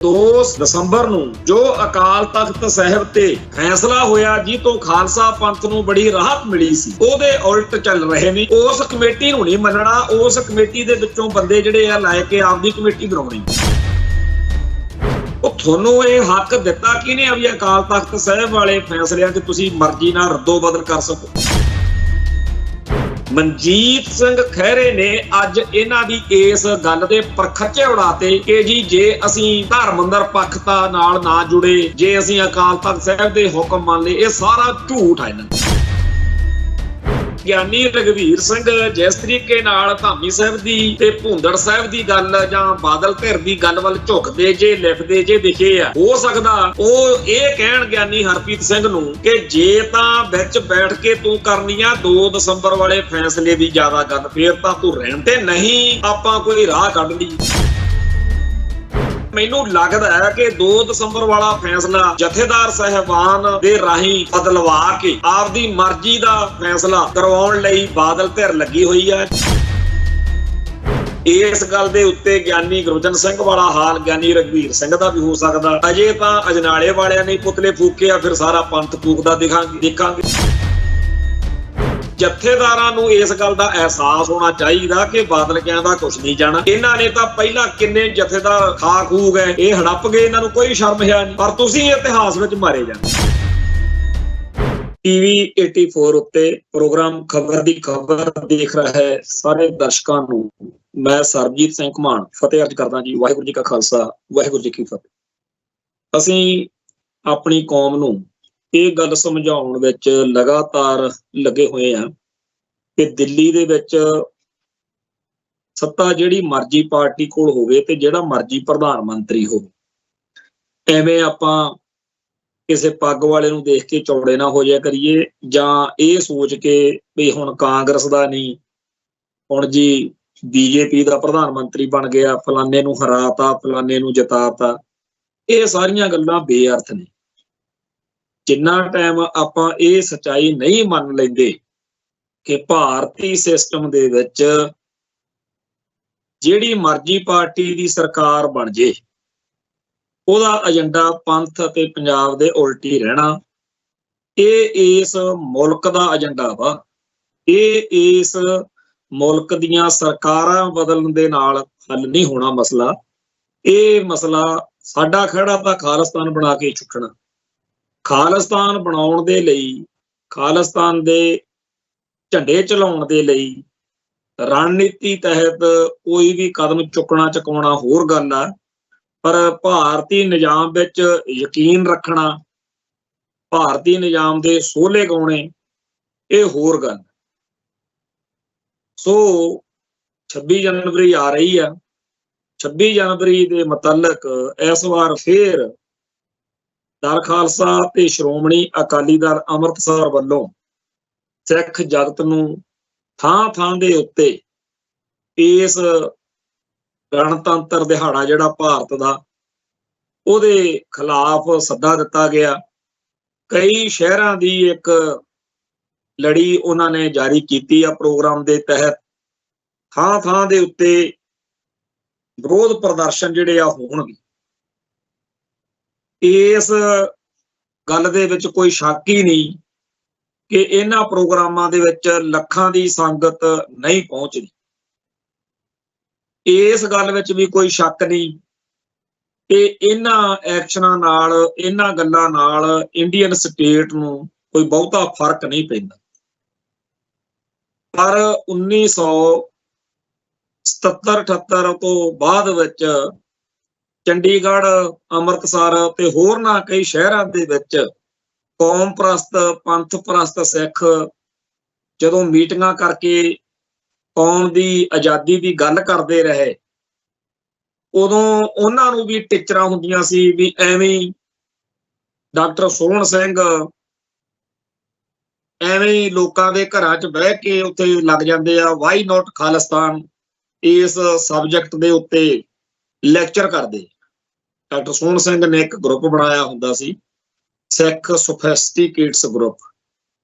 2 ਦਸੰਬਰ ਨੂੰ ਜੋ ਅਕਾਲ ਤਖਤ ਸਾਹਿਬ ਤੇ ਫੈਸਲਾ ਹੋਇਆ ਜੀ ਤੋਂ ਖਾਲਸਾ ਪੰਥ ਨੂੰ ਬੜੀ ਰਾਹਤ ਮਿਲੀ ਸੀ, ਉਹਦੇ ਉਲਟ ਚੱਲ ਰਹੇ ਨੇ। ਉਸ ਕਮੇਟੀ ਨੂੰ ਨਹੀਂ ਮੰਨਣਾ, ਉਸ ਕਮੇਟੀ ਦੇ ਵਿੱਚੋਂ ਬੰਦੇ ਜਿਹੜੇ ਆ ਲੈ ਕੇ ਆਪਦੀ ਕਮੇਟੀ ਬਣਾਉਣੀ। ਉਹ ਤੁਹਾਨੂੰ ਇਹ ਹੱਕ ਦਿੱਤਾ ਕਿਹਨੇ ਆ ਵੀ ਅਕਾਲ ਤਖਤ ਸਾਹਿਬ ਵਾਲੇ ਫੈਸਲਿਆਂ 'ਚ ਤੁਸੀਂ ਮਰਜ਼ੀ ਨਾਲ ਰੱਦੋ ਬਦਲ ਕਰ ਸਕੋ। ਮਨਜੀਤ ਸਿੰਘ ਖਹਿਰੇ ਨੇ ਅੱਜ ਇਹਨਾਂ ਦੀ ਇਸ ਗੱਲ ਦੇ ਪਰਖਚੇ ਉਡਾਤੇ ਕਿ ਜੀ ਜੇ ਅਸੀਂ ਧਰਮ ਨਿਰਪੱਖਤਾ ਨਾਲ ਨਾ ਜੁੜੇ, ਜੇ ਅਸੀਂ ਅਕਾਲ ਤਖਤ ਸਾਹਿਬ ਦੇ ਹੁਕਮ ਮੰਨ ਲਏ, ਇਹ ਸਾਰਾ ਝੂਠ ਹੈ। ਇਹਨਾਂ ਗਿਆਨੀ ਰਘਵੀਰ ਸਿੰਘ ਜਿਸ ਤਰੀਕੇ ਨਾਲ ਧਾਮੀ ਸਾਹਿਬ ਦੀ ਤੇ ਭੁੰਦੜ ਸਾਹਿਬ ਦੀ ਗੱਲ ਜਾਂ ਬਾਦਲ ਧਿਰ ਦੀ ਗੱਲ ਵੱਲ ਝੁਕਦੇ ਜੇ, ਲਿਖਦੇ ਜੇ ਦਿਖੇ ਆ, ਹੋ ਸਕਦਾ ਉਹ ਇਹ ਕਹਿਣ ਗਿਆਨੀ ਹਰਪ੍ਰੀਤ ਸਿੰਘ ਨੂੰ ਕਿ ਜੇ ਤਾਂ ਵਿੱਚ ਬੈਠ ਕੇ ਤੂੰ ਕਰਨੀ ਆ 2 ਦਸੰਬਰ ਵਾਲੇ ਫੈਸਲੇ ਦੀ ਜ਼ਿਆਦਾ ਗੱਲ, ਫੇਰ ਤਾਂ ਤੂੰ ਰਹਿਣ ਤੇ, ਨਹੀਂ ਆਪਾਂ ਕੋਈ ਰਾਹ ਕੱਢ ਲਈ। ਮੈਨੂੰ ਲੱਗਦਾ ਹੈ ਕਿ 2 ਦਸੰਬਰ ਵਾਲਾ ਫੈਸਲਾ ਜਥੇਦਾਰ ਸਾਹਿਬਾਨ ਦੇ ਰਾਹੀਂ ਬਦਲਵਾ ਕੇ ਆਪਦੀ ਮਰਜ਼ੀ ਦਾ ਫੈਸਲਾ ਕਰਵਾਉਣ ਲਈ ਬਾਦਲ ਧਿਰ ਲੱਗੀ ਹੋਈ ਹੈ। ਇਸ ਗੱਲ ਦੇ ਉੱਤੇ ਗਿਆਨੀ ਗੁਰਬਚਨ ਸਿੰਘ ਵਾਲਾ ਹਾਲ ਗਿਆਨੀ ਰਘਵੀਰ ਸਿੰਘ ਦਾ ਵੀ ਹੋ ਸਕਦਾ। ਅਜੇ ਤਾਂ ਅਜਨਾਲੇ ਵਾਲਿਆਂ ਨੇ ਪੁਤਲੇ ਫੂਕੇ ਆ, ਫਿਰ ਸਾਰਾ ਪੰਥ ਫੂਕਦਾ ਦੇਖਾਂਗੇ। ਜਥੇਦਾਰਾਂ ਨੂੰ ਇਸ ਗੱਲ ਦਾ ਅਹਿਸਾਸ ਹੋਣਾ ਚਾਹੀਦਾ ਕਿ ਬਾਦਲ ਕਹਿੰਦਾ ਕੁਛ ਨਹੀਂ ਜਾਣਾ। ਇਹਨਾਂ ਨੇ ਤਾਂ ਪਹਿਲਾਂ ਕਿੰਨੇ ਜਥੇਦਾਰ ਖਾ ਖੂ ਗਏ, ਇਹ ਹੜੱਪ ਗਏ, ਇਹਨਾਂ ਨੂੰ ਕੋਈ ਸ਼ਰਮ ਹੈ ਨਹੀਂ, ਪਰ ਤੁਸੀਂ ਇਤਿਹਾਸ ਵਿੱਚ ਮਾਰੇ ਜਾਂਦੇ। ਟੀਵੀ 84 ਉੱਤੇ ਪ੍ਰੋਗਰਾਮ ਖਬਰ ਦੀ ਖਬਰ ਦੇਖ ਰਿਹਾ ਹੈ ਸਾਰੇ ਦਰਸ਼ਕਾਂ ਨੂੰ ਮੈਂ ਸਰਬਜੀਤ ਸਿੰਘ ਘੁਮਾਣ ਫਤਿਹ ਅਰਜ਼ ਕਰਦਾ ਜੀ। ਵਾਹਿਗੁਰੂ ਜੀ ਕਾ ਖਾਲਸਾ, ਵਾਹਿਗੁਰੂ ਜੀ ਕੀ ਫਤਿਹ। ਅਸੀਂ ਆਪਣੀ ਕੌਮ ਨੂੰ ਇਹ ਗੱਲ ਸਮਝਾਉਣ ਵਿੱਚ ਲਗਾਤਾਰ ਲੱਗੇ ਹੋਏ ਆ ਕਿ ਦਿੱਲੀ ਦੇ ਵਿੱਚ ਸੱਤਾ ਜਿਹੜੀ ਮਰਜ਼ੀ ਪਾਰਟੀ ਕੋਲ ਹੋਵੇ ਤੇ ਜਿਹੜਾ ਮਰਜ਼ੀ ਪ੍ਰਧਾਨ ਮੰਤਰੀ ਹੋਵੇ, ਐਵੇਂ ਆਪਾਂ ਕਿਸੇ ਪੱਗ ਵਾਲੇ ਨੂੰ ਦੇਖ ਕੇ ਚੌੜੇ ਨਾ ਹੋ ਜਾਇਆ ਕਰੀਏ, ਜਾਂ ਇਹ ਸੋਚ ਕੇ ਵੀ ਹੁਣ ਕਾਂਗਰਸ ਦਾ ਨਹੀਂ, ਹੁਣ ਜੀ ਬੀਜੇਪੀ ਦਾ ਪ੍ਰਧਾਨ ਮੰਤਰੀ ਬਣ ਗਿਆ, ਫਲਾਨੇ ਨੂੰ ਹਰਾਤਾ, ਫਲਾਨੇ ਨੂੰ ਜਿਤਾਤਾ। ਇਹ ਸਾਰੀਆਂ ਗੱਲਾਂ ਬੇਅਰਥ ਨੇ। ਜਿੰਨਾ ਟਾਈਮ ਆਪਾਂ ਇਹ ਸੱਚਾਈ ਨਹੀਂ ਮੰਨ ਲੈਂਦੇ ਕਿ ਭਾਰਤੀ ਸਿਸਟਮ ਦੇ ਵਿੱਚ ਜਿਹੜੀ ਮਰਜ਼ੀ ਪਾਰਟੀ ਦੀ ਸਰਕਾਰ ਬਣ ਜੇ, ਉਹਦਾ ਏਜੰਡਾ ਪੰਥ ਅਤੇ ਪੰਜਾਬ ਦੇ ਉਲਟ ਹੀ ਰਹਿਣਾ, ਇਹ ਇਸ ਮੁਲਕ ਦਾ ਏਜੰਡਾ ਵਾ। ਇਹ ਇਸ ਮੁਲਕ ਦੀਆਂ ਸਰਕਾਰਾਂ ਬਦਲਣ ਦੇ ਨਾਲ ਹੱਲ ਨਹੀਂ ਹੋਣਾ ਮਸਲਾ। ਇਹ ਮਸਲਾ ਸਾਡਾ ਖਹਿੜਾ ਤਾਂ ਖਾਲਿਸਤਾਨ ਬਣਾ ਕੇ ਛੁੱਟਣਾ। ਖਾਲਿਸਤਾਨ ਬਣਾਉਣ ਦੇ ਲਈ, ਖਾਲਿਸਤਾਨ ਦੇ ਝੰਡੇ ਚਲਾਉਣ ਦੇ ਲਈ ਰਣਨੀਤੀ ਤਹਿਤ ਕੋਈ ਵੀ ਕਦਮ ਚੁੱਕਣਾ ਹੋਰ ਗੱਲ ਆ, ਪਰ ਭਾਰਤੀ ਨਿਜ਼ਾਮ ਵਿੱਚ ਯਕੀਨ ਰੱਖਣਾ, ਭਾਰਤੀ ਨਿਜ਼ਾਮ ਦੇ ਸੋਹਲੇ ਗਾਉਣੇ, ਇਹ ਹੋਰ ਗੱਲ। ਸੋ 26 ਜਨਵਰੀ ਆ ਰਹੀ ਆ। 26 ਜਨਵਰੀ ਦੇ ਮੁਤਲਕ ਇਸ ਵਾਰ ਫੇਰ ਦਲ ਖਾਲਸਾ ਤੇ ਸ਼੍ਰੋਮਣੀ ਅਕਾਲੀ ਦਲ ਅੰਮ੍ਰਿਤਸਰ ਵੱਲੋਂ ਸਿੱਖ ਜਗਤ ਨੂੰ ਥਾਂ ਦੇ ਉੱਤੇ ਇਸ ਗਣਤੰਤਰ ਦਿਹਾੜਾ ਜਿਹੜਾ ਭਾਰਤ ਦਾ, ਉਹਦੇ ਖਿਲਾਫ ਸੱਦਾ ਦਿੱਤਾ ਗਿਆ। ਕਈ ਸ਼ਹਿਰਾਂ ਦੀ ਇੱਕ ਲੜੀ ਉਹਨਾਂ ਨੇ ਜਾਰੀ ਕੀਤੀ ਆ। ਪ੍ਰੋਗਰਾਮ ਦੇ ਤਹਿਤ ਥਾਂ ਦੇ ਉੱਤੇ ਵਿਰੋਧ ਪ੍ਰਦਰਸ਼ਨ ਜਿਹੜੇ ਆ ਹੋਣਗੇ। ਇਸ ਗੱਲ ਦੇ ਵਿੱਚ ਕੋਈ ਸ਼ੱਕ ਹੀ ਨਹੀਂ ਕਿ ਇਹਨਾਂ ਪ੍ਰੋਗਰਾਮਾਂ ਦੇ ਵਿੱਚ ਲੱਖਾਂ ਦੀ ਸੰਗਤ ਨਹੀਂ ਪਹੁੰਚਦੀ। ਇਸ ਗੱਲ ਵਿੱਚ ਵੀ ਕੋਈ ਸ਼ੱਕ ਨਹੀਂ ਕਿ ਇਹਨਾਂ ਐਕਸ਼ਨਾਂ ਨਾਲ, ਇਹਨਾਂ ਗੱਲਾਂ ਨਾਲ ਇੰਡੀਅਨ ਸਟੇਟ ਨੂੰ ਕੋਈ ਬਹੁਤਾ ਫਰਕ ਨਹੀਂ ਪੈਂਦਾ। ਪਰ 1977-78 ਤੋਂ ਬਾਅਦ ਵਿੱਚ ਚੰਡੀਗੜ੍ਹ, ਅੰਮ੍ਰਿਤਸਰ ਤੇ ਹੋਰਨਾਂ ਕਈ ਸ਼ਹਿਰਾਂ ਦੇ ਵਿੱਚ ਕੌਮ ਪ੍ਰਸਤ, ਪੰਥ ਪ੍ਰਸਤ ਸਿੱਖ ਜਦੋਂ ਮੀਟਿੰਗਾਂ ਕਰਕੇ ਕੌਮ ਦੀ ਆਜ਼ਾਦੀ ਦੀ ਗੱਲ ਕਰਦੇ ਰਹੇ, ਉਦੋਂ ਉਹਨਾਂ ਨੂੰ ਵੀ ਟਿਚਰਾਂ ਹੁੰਦੀਆਂ ਸੀ ਵੀ ਐਵੇਂ ਡਾਕਟਰ ਸੋਹਣ ਸਿੰਘ ਐਵੇਂ ਲੋਕਾਂ ਦੇ ਘਰਾਂ 'ਚ ਬਹਿ ਕੇ ਉੱਥੇ ਲੱਗ ਜਾਂਦੇ ਆ ਵਾਈ ਨੋਟ ਖਾਲਿਸਤਾਨ, ਇਸ ਸਬਜੈਕਟ ਦੇ ਉੱਤੇ ਲੈਕਚਰ ਕਰਦੇ। ਡਾਕਟਰ ਸੋਹਣ ਸਿੰਘ ਨੇ ਇੱਕ ਗਰੁੱਪ ਬਣਾਇਆ ਹੁੰਦਾ ਸੀ, ਸਿੱਖ ਸੋਫਿਸਟੀਕੇਟਸ ਗਰੁੱਪ।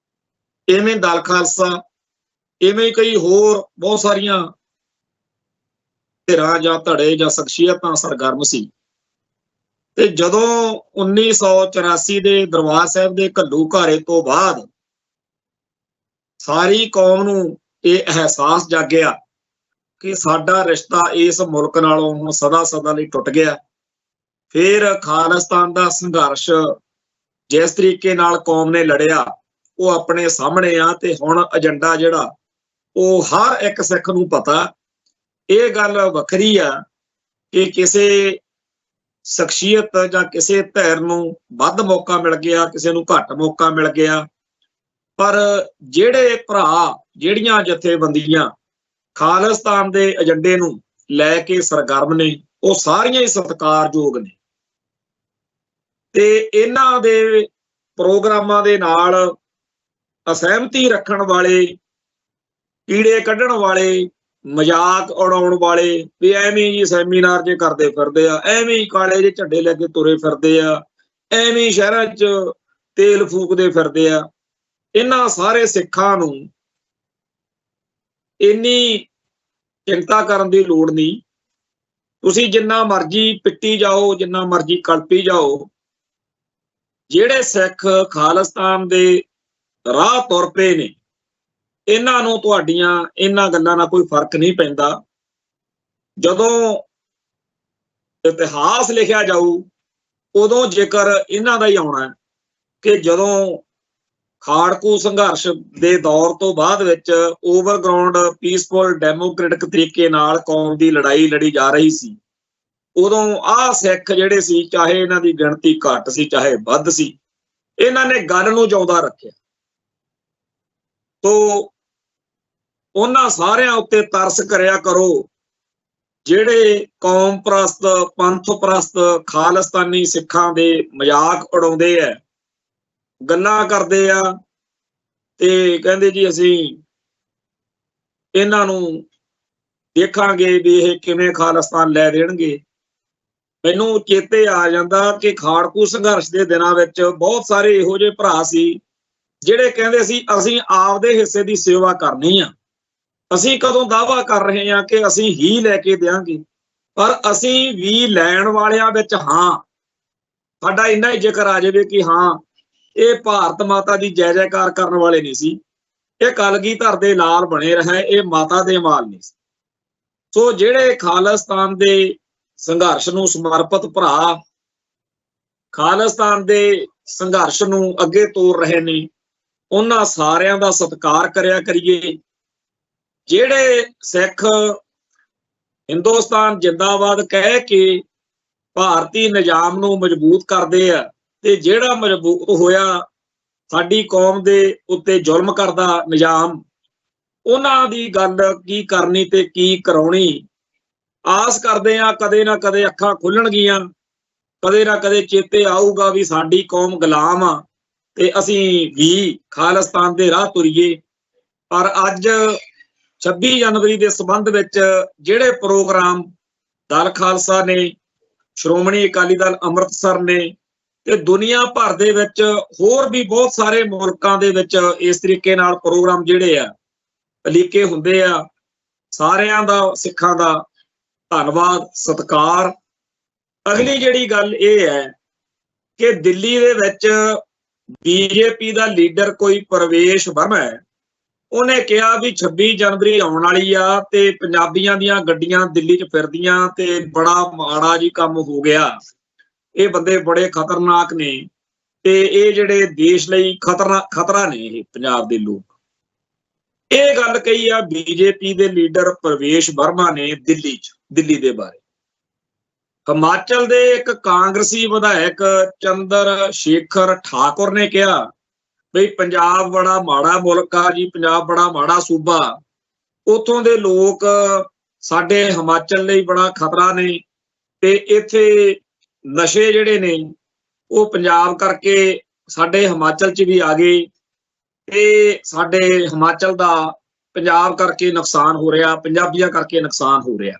ਇਵੇਂ ਦਲ ਖਾਲਸਾ, ਇਵੇਂ ਕਈ ਹੋਰ ਬਹੁਤ ਸਾਰੀਆਂ ਧਿਰਾਂ ਜਾਂ ਧੜੇ ਜਾਂ ਸ਼ਖਸੀਅਤਾਂ ਸਰਗਰਮ ਸੀ। ਤੇ ਜਦੋਂ 1984 ਦੇ ਦਰਬਾਰ ਸਾਹਿਬ ਦੇ ਘੱਲੂ ਘਾਰੇ ਤੋਂ ਬਾਅਦ ਸਾਰੀ ਕੌਮ ਨੂੰ ਇਹ ਅਹਿਸਾਸ ਜਾਗਿਆ ਕਿ ਸਾਡਾ ਰਿਸ਼ਤਾ ਇਸ ਮੁਲਕ ਨਾਲੋਂ ਹੁਣ ਸਦਾ ਸਦਾ ਲਈ ਟੁੱਟ ਗਿਆ। ਫਿਰ ਖਾਲਿਸਤਾਨ ਦਾ ਸੰਘਰਸ਼ ਜਿਸ ਤਰੀਕੇ ਨਾਲ ਕੌਮ ਨੇ ਲੜਿਆ ਉਹ ਆਪਣੇ ਸਾਹਮਣੇ ਆ, ਤੇ ਹੁਣ ਏਜੰਡਾ ਜਿਹੜਾ ਉਹ ਹਰ ਇੱਕ ਸਿੱਖ ਨੂੰ ਪਤਾ। ਇਹ ਗੱਲ ਵੱਖਰੀ ਆ ਕਿ ਕਿਸੇ ਸ਼ਖਸੀਅਤ ਜਾਂ ਕਿਸੇ ਧਿਰ ਨੂੰ ਵੱਧ ਮੌਕਾ ਮਿਲ ਗਿਆ, ਕਿਸੇ ਨੂੰ ਘੱਟ ਮੌਕਾ ਮਿਲ ਗਿਆ, ਪਰ ਜਿਹੜੇ ਭਰਾ, ਜਿਹੜੀਆਂ ਜਥੇਬੰਦੀਆਂ ਖਾਲਿਸਤਾਨ ਦੇ ਏਜੰਡੇ ਨੂੰ ਲੈ ਕੇ ਸਰਗਰਮ ਨੇ, ਉਹ ਸਾਰੀਆਂ ਹੀ ਸਤਿਕਾਰਯੋਗ ਨੇ। ਤੇ ਇਹਨਾਂ ਦੇ ਪ੍ਰੋਗਰਾਮਾਂ ਦੇ ਨਾਲ ਅਸਹਿਮਤੀ ਰੱਖਣ ਵਾਲੇ, ਕੀੜੇ ਕੱਢਣ ਵਾਲੇ, ਮਜ਼ਾਕ ਉਡਾਉਣ ਵਾਲੇ ਵੀ ਐਵੇਂ ਹੀ ਸੈਮੀਨਾਰ ਜੇ ਕਰਦੇ ਫਿਰਦੇ ਆ, ਐਵੇਂ ਹੀ ਕਾਲੇ ਜਿਹੇ ਝੰਡੇ ਲੈ ਕੇ ਤੁਰੇ ਫਿਰਦੇ ਆ, ਐਵੇਂ ਹੀ ਸ਼ਹਿਰਾਂ 'ਚ ਤੇਲ ਫੂਕਦੇ ਫਿਰਦੇ ਆ, ਇਹਨਾਂ ਸਾਰੇ ਸਿੱਖਾਂ ਨੂੰ ਇੰਨੀ ਚਿੰਤਾ ਕਰਨ ਦੀ ਲੋੜ ਨਹੀਂ। ਤੁਸੀਂ ਜਿੰਨਾ ਮਰਜ਼ੀ ਪਿੱਟੀ ਜਾਓ, ਜਿੰਨਾ ਮਰਜ਼ੀ ਕਲਪੀ ਜਾਓ, ਜਿਹੜੇ ਸਿੱਖ ਖਾਲਿਸਤਾਨ ਦੇ ਰਾਹ ਤੁਰ ਪਏ ਨੇ, ਇਹਨਾਂ ਨੂੰ ਤੁਹਾਡੀਆਂ ਇਹਨਾਂ ਗੱਲਾਂ ਨਾਲ ਕੋਈ ਫਰਕ ਨਹੀਂ ਪੈਂਦਾ। ਜਦੋਂ ਇਤਿਹਾਸ ਲਿਖਿਆ ਜਾਊ ਉਦੋਂ ਜ਼ਿਕਰ ਇਹਨਾਂ ਦਾ ਹੀ ਆਉਣਾ ਕਿ ਜਦੋਂ ਖਾੜਕੂ ਸੰਘਰਸ਼ ਦੇ ਦੌਰ ਤੋਂ ਬਾਅਦ ਵਿੱਚ ਓਵਰਗਰਾਉਂਡ ਪੀਸਫੁਲ ਡੈਮੋਕ੍ਰੈਟਿਕ ਤਰੀਕੇ ਨਾਲ ਕੌਮ ਦੀ ਲੜਾਈ ਲੜੀ ਜਾ ਰਹੀ ਸੀ, ਉਦੋਂ ਆਹ ਸਿੱਖ ਜਿਹੜੇ ਸੀ, ਚਾਹੇ ਇਹਨਾਂ ਦੀ ਗਿਣਤੀ ਘੱਟ ਸੀ ਚਾਹੇ ਵੱਧ ਸੀ, ਇਹਨਾਂ ਨੇ ਗੱਲ ਨੂੰ ਜਿਉਂਦਾ ਰੱਖਿਆ। ਤੋ ਉਹਨਾਂ ਸਾਰਿਆਂ ਉੱਤੇ ਤਰਸ ਕਰਿਆ ਕਰੋ ਜਿਹੜੇ ਕੌਮ ਪ੍ਰਸਤ, ਪੰਥ ਪ੍ਰਸਤ ਖਾਲਿਸਤਾਨੀ ਸਿੱਖਾਂ ਦੇ ਮਜ਼ਾਕ ਉਡਾਉਂਦੇ ਆ, ਗੱਲਾਂ ਕਰਦੇ ਆ ਤੇ ਕਹਿੰਦੇ ਜੀ ਅਸੀਂ ਇਹਨਾਂ ਨੂੰ ਦੇਖਾਂਗੇ ਵੀ ਇਹ ਕਿਵੇਂ ਖਾਲਿਸਤਾਨ ਲੈ ਦੇਣਗੇ। ਮੈਨੂੰ ਚੇਤੇ ਆ ਜਾਂਦਾ ਕਿ ਖਾੜਕੂ ਸੰਘਰਸ਼ ਦੇ ਦਿਨਾਂ ਵਿੱਚ ਬਹੁਤ ਸਾਰੇ ਇਹੋ ਜਿਹੇ ਭਰਾ ਸੀ ਜਿਹੜੇ ਕਹਿੰਦੇ ਸੀ ਅਸੀਂ ਆਪਦੇ ਹਿੱਸੇ ਦੀ ਸੇਵਾ ਕਰਨੀ ਆ, ਅਸੀਂ ਕਦੋਂ ਦਾਅਵਾ ਕਰ ਰਹੇ ਹਾਂ ਕਿ ਅਸੀਂ ਹੀ ਲੈ ਕੇ ਦੇਵਾਂਗੇ, ਪਰ ਅਸੀਂ ਵੀ ਲੈਣ ਵਾਲਿਆਂ ਵਿੱਚ ਹਾਂ। ਸਾਡਾ ਇੰਨਾ ਹੀ ਜ਼ਿਕਰ ਆ ਜਾਵੇ ਕਿ ਹਾਂ ਇਹ ਭਾਰਤ ਮਾਤਾ ਦੀ ਜੈ ਜੈਕਾਰ ਕਰਨ ਵਾਲੇ ਨਹੀਂ ਸੀ, ਇਹ ਕਲਗੀਧਰ ਦੇ ਲਾਲ ਬਣੇ ਰਹੇ, ਇਹ ਮਾਤਾ ਦੇ ਮਾਲ ਨਹੀਂ ਸੀ। ਸੋ ਜਿਹੜੇ ਖਾਲਿਸਤਾਨ ਦੇ ਸੰਘਰਸ਼ ਨੂੰ ਸਮਰਪਿਤ ਭਰਾ, ਖਾਲਿਸਤਾਨ ਦੇ ਸੰਘਰਸ਼ ਨੂੰ ਅੱਗੇ ਤੋਰ ਰਹੇ ਨੇ, ਉਹਨਾਂ ਸਾਰਿਆਂ ਦਾ ਸਤਿਕਾਰ ਕਰਿਆ ਕਰੀਏ। ਜਿਹੜੇ ਸਿੱਖ ਹਿੰਦੁਸਤਾਨ ਜਿੰਦਾਬਾਦ ਕਹਿ ਕੇ ਭਾਰਤੀ ਨਿਜ਼ਾਮ ਨੂੰ ਮਜ਼ਬੂਤ ਕਰਦੇ ਆ, ਤੇ ਜਿਹੜਾ ਮਜ਼ਬੂਤ ਹੋਇਆ ਸਾਡੀ ਕੌਮ ਦੇ ਉੱਤੇ ਜ਼ੁਲਮ ਕਰਦਾ ਨਿਜ਼ਾਮ, ਉਹਨਾਂ ਦੀ ਗੱਲ ਕੀ ਕਰਨੀ ਤੇ ਕੀ ਕਰਾਉਣੀ। ਆਸ ਕਰਦੇ ਆ ਕਦੇ ਨਾ ਕਦੇ ਅੱਖਾਂ ਖੁੱਲਣਗੀਆਂ, ਕਦੇ ਨਾ ਕਦੇ ਚੇਤੇ ਆਊਗਾ ਵੀ ਸਾਡੀ ਕੌਮ ਗੁਲਾਮ ਆ ਤੇ ਅਸੀਂ ਵੀ ਖਾਲਿਸਤਾਨ ਦੇ ਰਾਹ ਤੁਰੀਏ। ਪਰ ਅੱਜ 26 ਜਨਵਰੀ ਦੇ ਸੰਬੰਧ ਵਿੱਚ ਜਿਹੜੇ ਪ੍ਰੋਗਰਾਮ ਦਲ ਖਾਲਸਾ ਨੇ, ਸ਼੍ਰੋਮਣੀ ਅਕਾਲੀ ਦਲ ਅੰਮ੍ਰਿਤਸਰ ਨੇ ਤੇ ਦੁਨੀਆ ਭਰ ਦੇ ਵਿੱਚ ਹੋਰ ਵੀ ਬਹੁਤ ਸਾਰੇ ਮੁਲਕਾਂ ਦੇ ਵਿੱਚ ਇਸ ਤਰੀਕੇ ਨਾਲ ਪ੍ਰੋਗਰਾਮ ਜਿਹੜੇ ਆ ਲੀਕੇ ਹੁੰਦੇ ਆ, ਸਾਰਿਆਂ ਦਾ ਸਿੱਖਾਂ ਦਾ ਧੰਨਵਾਦ, ਸਤਿਕਾਰ। ਅਗਲੀ ਜਿਹੜੀ ਗੱਲ ਇਹ ਹੈ ਕਿ ਦਿੱਲੀ ਦੇ ਵਿੱਚ ਬੀਜੇਪੀ ਦਾ ਲੀਡਰ ਕੋਈ ਪ੍ਰਵੇਸ਼ ਵਰਮਾ ਹੈ, ਉਹਨੇ ਕਿਹਾ ਵੀ 26 ਜਨਵਰੀ ਆਉਣ ਵਾਲੀ ਆ ਤੇ ਪੰਜਾਬੀਆਂ ਦੀਆਂ ਗੱਡੀਆਂ ਦਿੱਲੀ 'ਚ ਫਿਰਦੀਆਂ ਤੇ ਬੜਾ ਮਾੜਾ ਜੀ ਕੰਮ ਹੋ ਗਿਆ, ਇਹ ਬੰਦੇ ਬੜੇ ਖਤਰਨਾਕ ਨੇ ਤੇ ਇਹ ਜਿਹੜੇ ਦੇਸ਼ ਲਈ ਖਤਰਾ ਨੇ ਇਹ ਪੰਜਾਬ ਦੇ ਲੋਕ। ਇਹ ਗੱਲ ਕਹੀ ਆ ਬੀਜੇਪੀ ਦੇ ਲੀਡਰ ਪ੍ਰਵੇਸ਼ ਵਰਮਾ ਨੇ ਦਿੱਲੀ ਦੇ ਬਾਰੇ। ਹਿਮਾਚਲ ਦੇ ਇੱਕ ਕਾਂਗਰਸੀ ਵਿਧਾਇਕ ਚੰਦਰ ਸ਼ੇਖਰ ਠਾਕੁਰ ਨੇ ਕਿਹਾ ਬਈ ਪੰਜਾਬ ਬੜਾ ਮਾੜਾ ਮੁਲਕ ਆ ਜੀ, ਪੰਜਾਬ ਬੜਾ ਮਾੜਾ ਸੂਬਾ, ਉੱਥੋਂ ਦੇ ਲੋਕ ਸਾਡੇ ਹਿਮਾਚਲ ਲਈ ਬੜਾ ਖਤਰਾ ਨੇ ਤੇ ਇੱਥੇ ਨਸ਼ੇ ਜਿਹੜੇ ਨੇ ਉਹ ਪੰਜਾਬ ਕਰਕੇ ਸਾਡੇ ਹਿਮਾਚਲ 'ਚ ਵੀ ਆ ਗਏ ਤੇ ਸਾਡੇ ਹਿਮਾਚਲ ਦਾ ਪੰਜਾਬ ਕਰਕੇ ਨੁਕਸਾਨ ਹੋ ਰਿਹਾ, ਪੰਜਾਬੀਆਂ ਕਰਕੇ ਨੁਕਸਾਨ ਹੋ ਰਿਹਾ।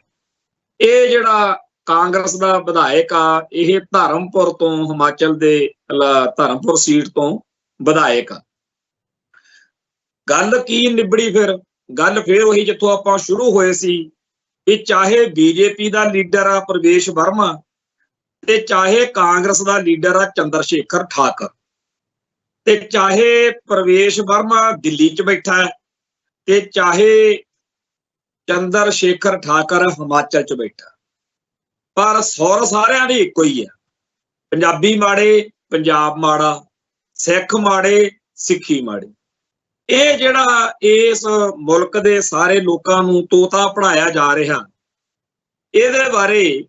ਇਹ ਜਿਹੜਾ ਕਾਂਗਰਸ ਦਾ ਵਿਧਾਇਕ ਆ, ਇਹ ਧਰਮਪੁਰ ਤੋਂ, ਹਿਮਾਚਲ ਦੇ ਧਰਮਪੁਰ ਸੀਟ ਤੋਂ ਵਿਧਾਇਕ ਆ। ਗੱਲ ਕੀ ਨਿਬੜੀ ਫਿਰ? ਗੱਲ ਫਿਰ ਉਹੀ ਜਿੱਥੋਂ ਆਪਾਂ ਸ਼ੁਰੂ ਹੋਏ ਸੀ, ਇਹ ਚਾਹੇ ਬੀਜੇਪੀ ਦਾ ਲੀਡਰ ਆ ਪ੍ਰਵੇਸ਼ ਵਰਮਾ, ਤੇ ਚਾਹੇ ਕਾਂਗਰਸ ਦਾ ਲੀਡਰ ਆ ਚੰਦਰ ਸ਼ੇਖਰ ਠਾਕੁਰ, ਤੇ ਚਾਹੇ ਪ੍ਰਵੇਸ਼ ਵਰਮਾ ਦਿੱਲੀ 'ਚ ਬੈਠਾ ਹੈ, ਤੇ ਚਾਹੇ ਚੰਦਰ ਸ਼ੇਖਰ ਠਾਕੁਰ ਹਿਮਾਚਲ 'ਚ ਬੈਠਾ, ਪਰ ਸੁਰ ਸਾਰਿਆਂ ਦੀ ਇੱਕੋ ਹੀ ਹੈ। ਪੰਜਾਬੀ ਮਾੜੇ, ਪੰਜਾਬ ਮਾੜਾ, ਸਿੱਖ ਮਾੜੇ, ਸਿੱਖੀ ਮਾੜੀ। ਇਹ ਜਿਹੜਾ ਇਸ ਮੁਲਕ ਦੇ ਸਾਰੇ ਲੋਕਾਂ ਨੂੰ ਤੋਤਾ ਪੜ੍ਹਾਇਆ ਜਾ ਰਿਹਾ, ਇਹਦੇ ਬਾਰੇ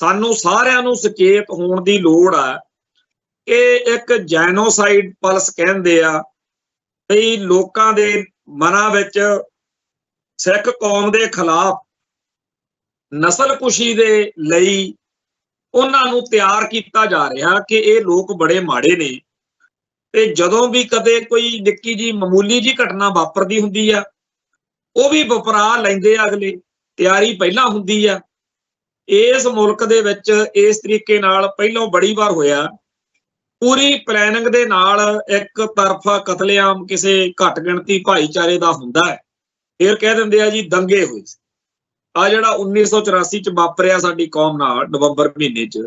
ਸਾਨੂੰ ਸਾਰਿਆਂ ਨੂੰ ਸੁਚੇਤ ਹੋਣ ਦੀ ਲੋੜ ਆ। ਇਹ ਇੱਕ ਜੈਨੋਸਾਈਡ ਪਲਸ ਕਹਿੰਦੇ ਆ, ਕਈ ਲੋਕਾਂ ਦੇ ਮਨਾਂ ਵਿੱਚ ਸਿੱਖ ਕੌਮ ਦੇ ਖਿਲਾਫ ਨਸਲਕੁਸ਼ੀ ਦੇ ਲਈ ਉਹਨਾਂ ਨੂੰ ਤਿਆਰ ਕੀਤਾ ਜਾ ਰਿਹਾ ਕਿ ਇਹ ਲੋਕ ਬੜੇ ਮਾੜੇ ਨੇ। ਤੇ ਜਦੋਂ ਵੀ ਕਦੇ ਕੋਈ ਨਿੱਕੀ ਜੀ ਮਾਮੂਲੀ ਜੀ ਘਟਨਾ ਵਾਪਰਦੀ ਹੁੰਦੀ ਆ, ਉਹ ਵੀ ਵਪਰਾ ਲੈਂਦੇ ਆ ਅਗਲੇ, ਤਿਆਰੀ ਪਹਿਲਾਂ ਹੁੰਦੀ ਆ। ਇਸ ਮੁਲਕ ਦੇ ਵਿੱਚ ਇਸ ਤਰੀਕੇ ਨਾਲ ਪਹਿਲਾਂ ਬੜੀ ਵਾਰ ਹੋਇਆ, ਪੂਰੀ ਪਲੈਨਿੰਗ ਦੇ ਨਾਲ ਇੱਕ ਤਰਫਾ ਕਤਲੇਆਮ ਕਿਸੇ ਘੱਟ ਗਿਣਤੀ ਭਾਈਚਾਰੇ ਦਾ ਹੁੰਦਾ ਹੈ, ਫਿਰ ਕਹਿ ਦਿੰਦੇ ਆ ਜੀ ਦੰਗੇ ਹੋਏ ਸੀ। ਆ ਜਿਹੜਾ 1984 ਚ ਵਾਪਰਿਆ ਸਾਡੀ ਕੌਮ ਨਾਲ ਨਵੰਬਰ ਮਹੀਨੇ ਚ,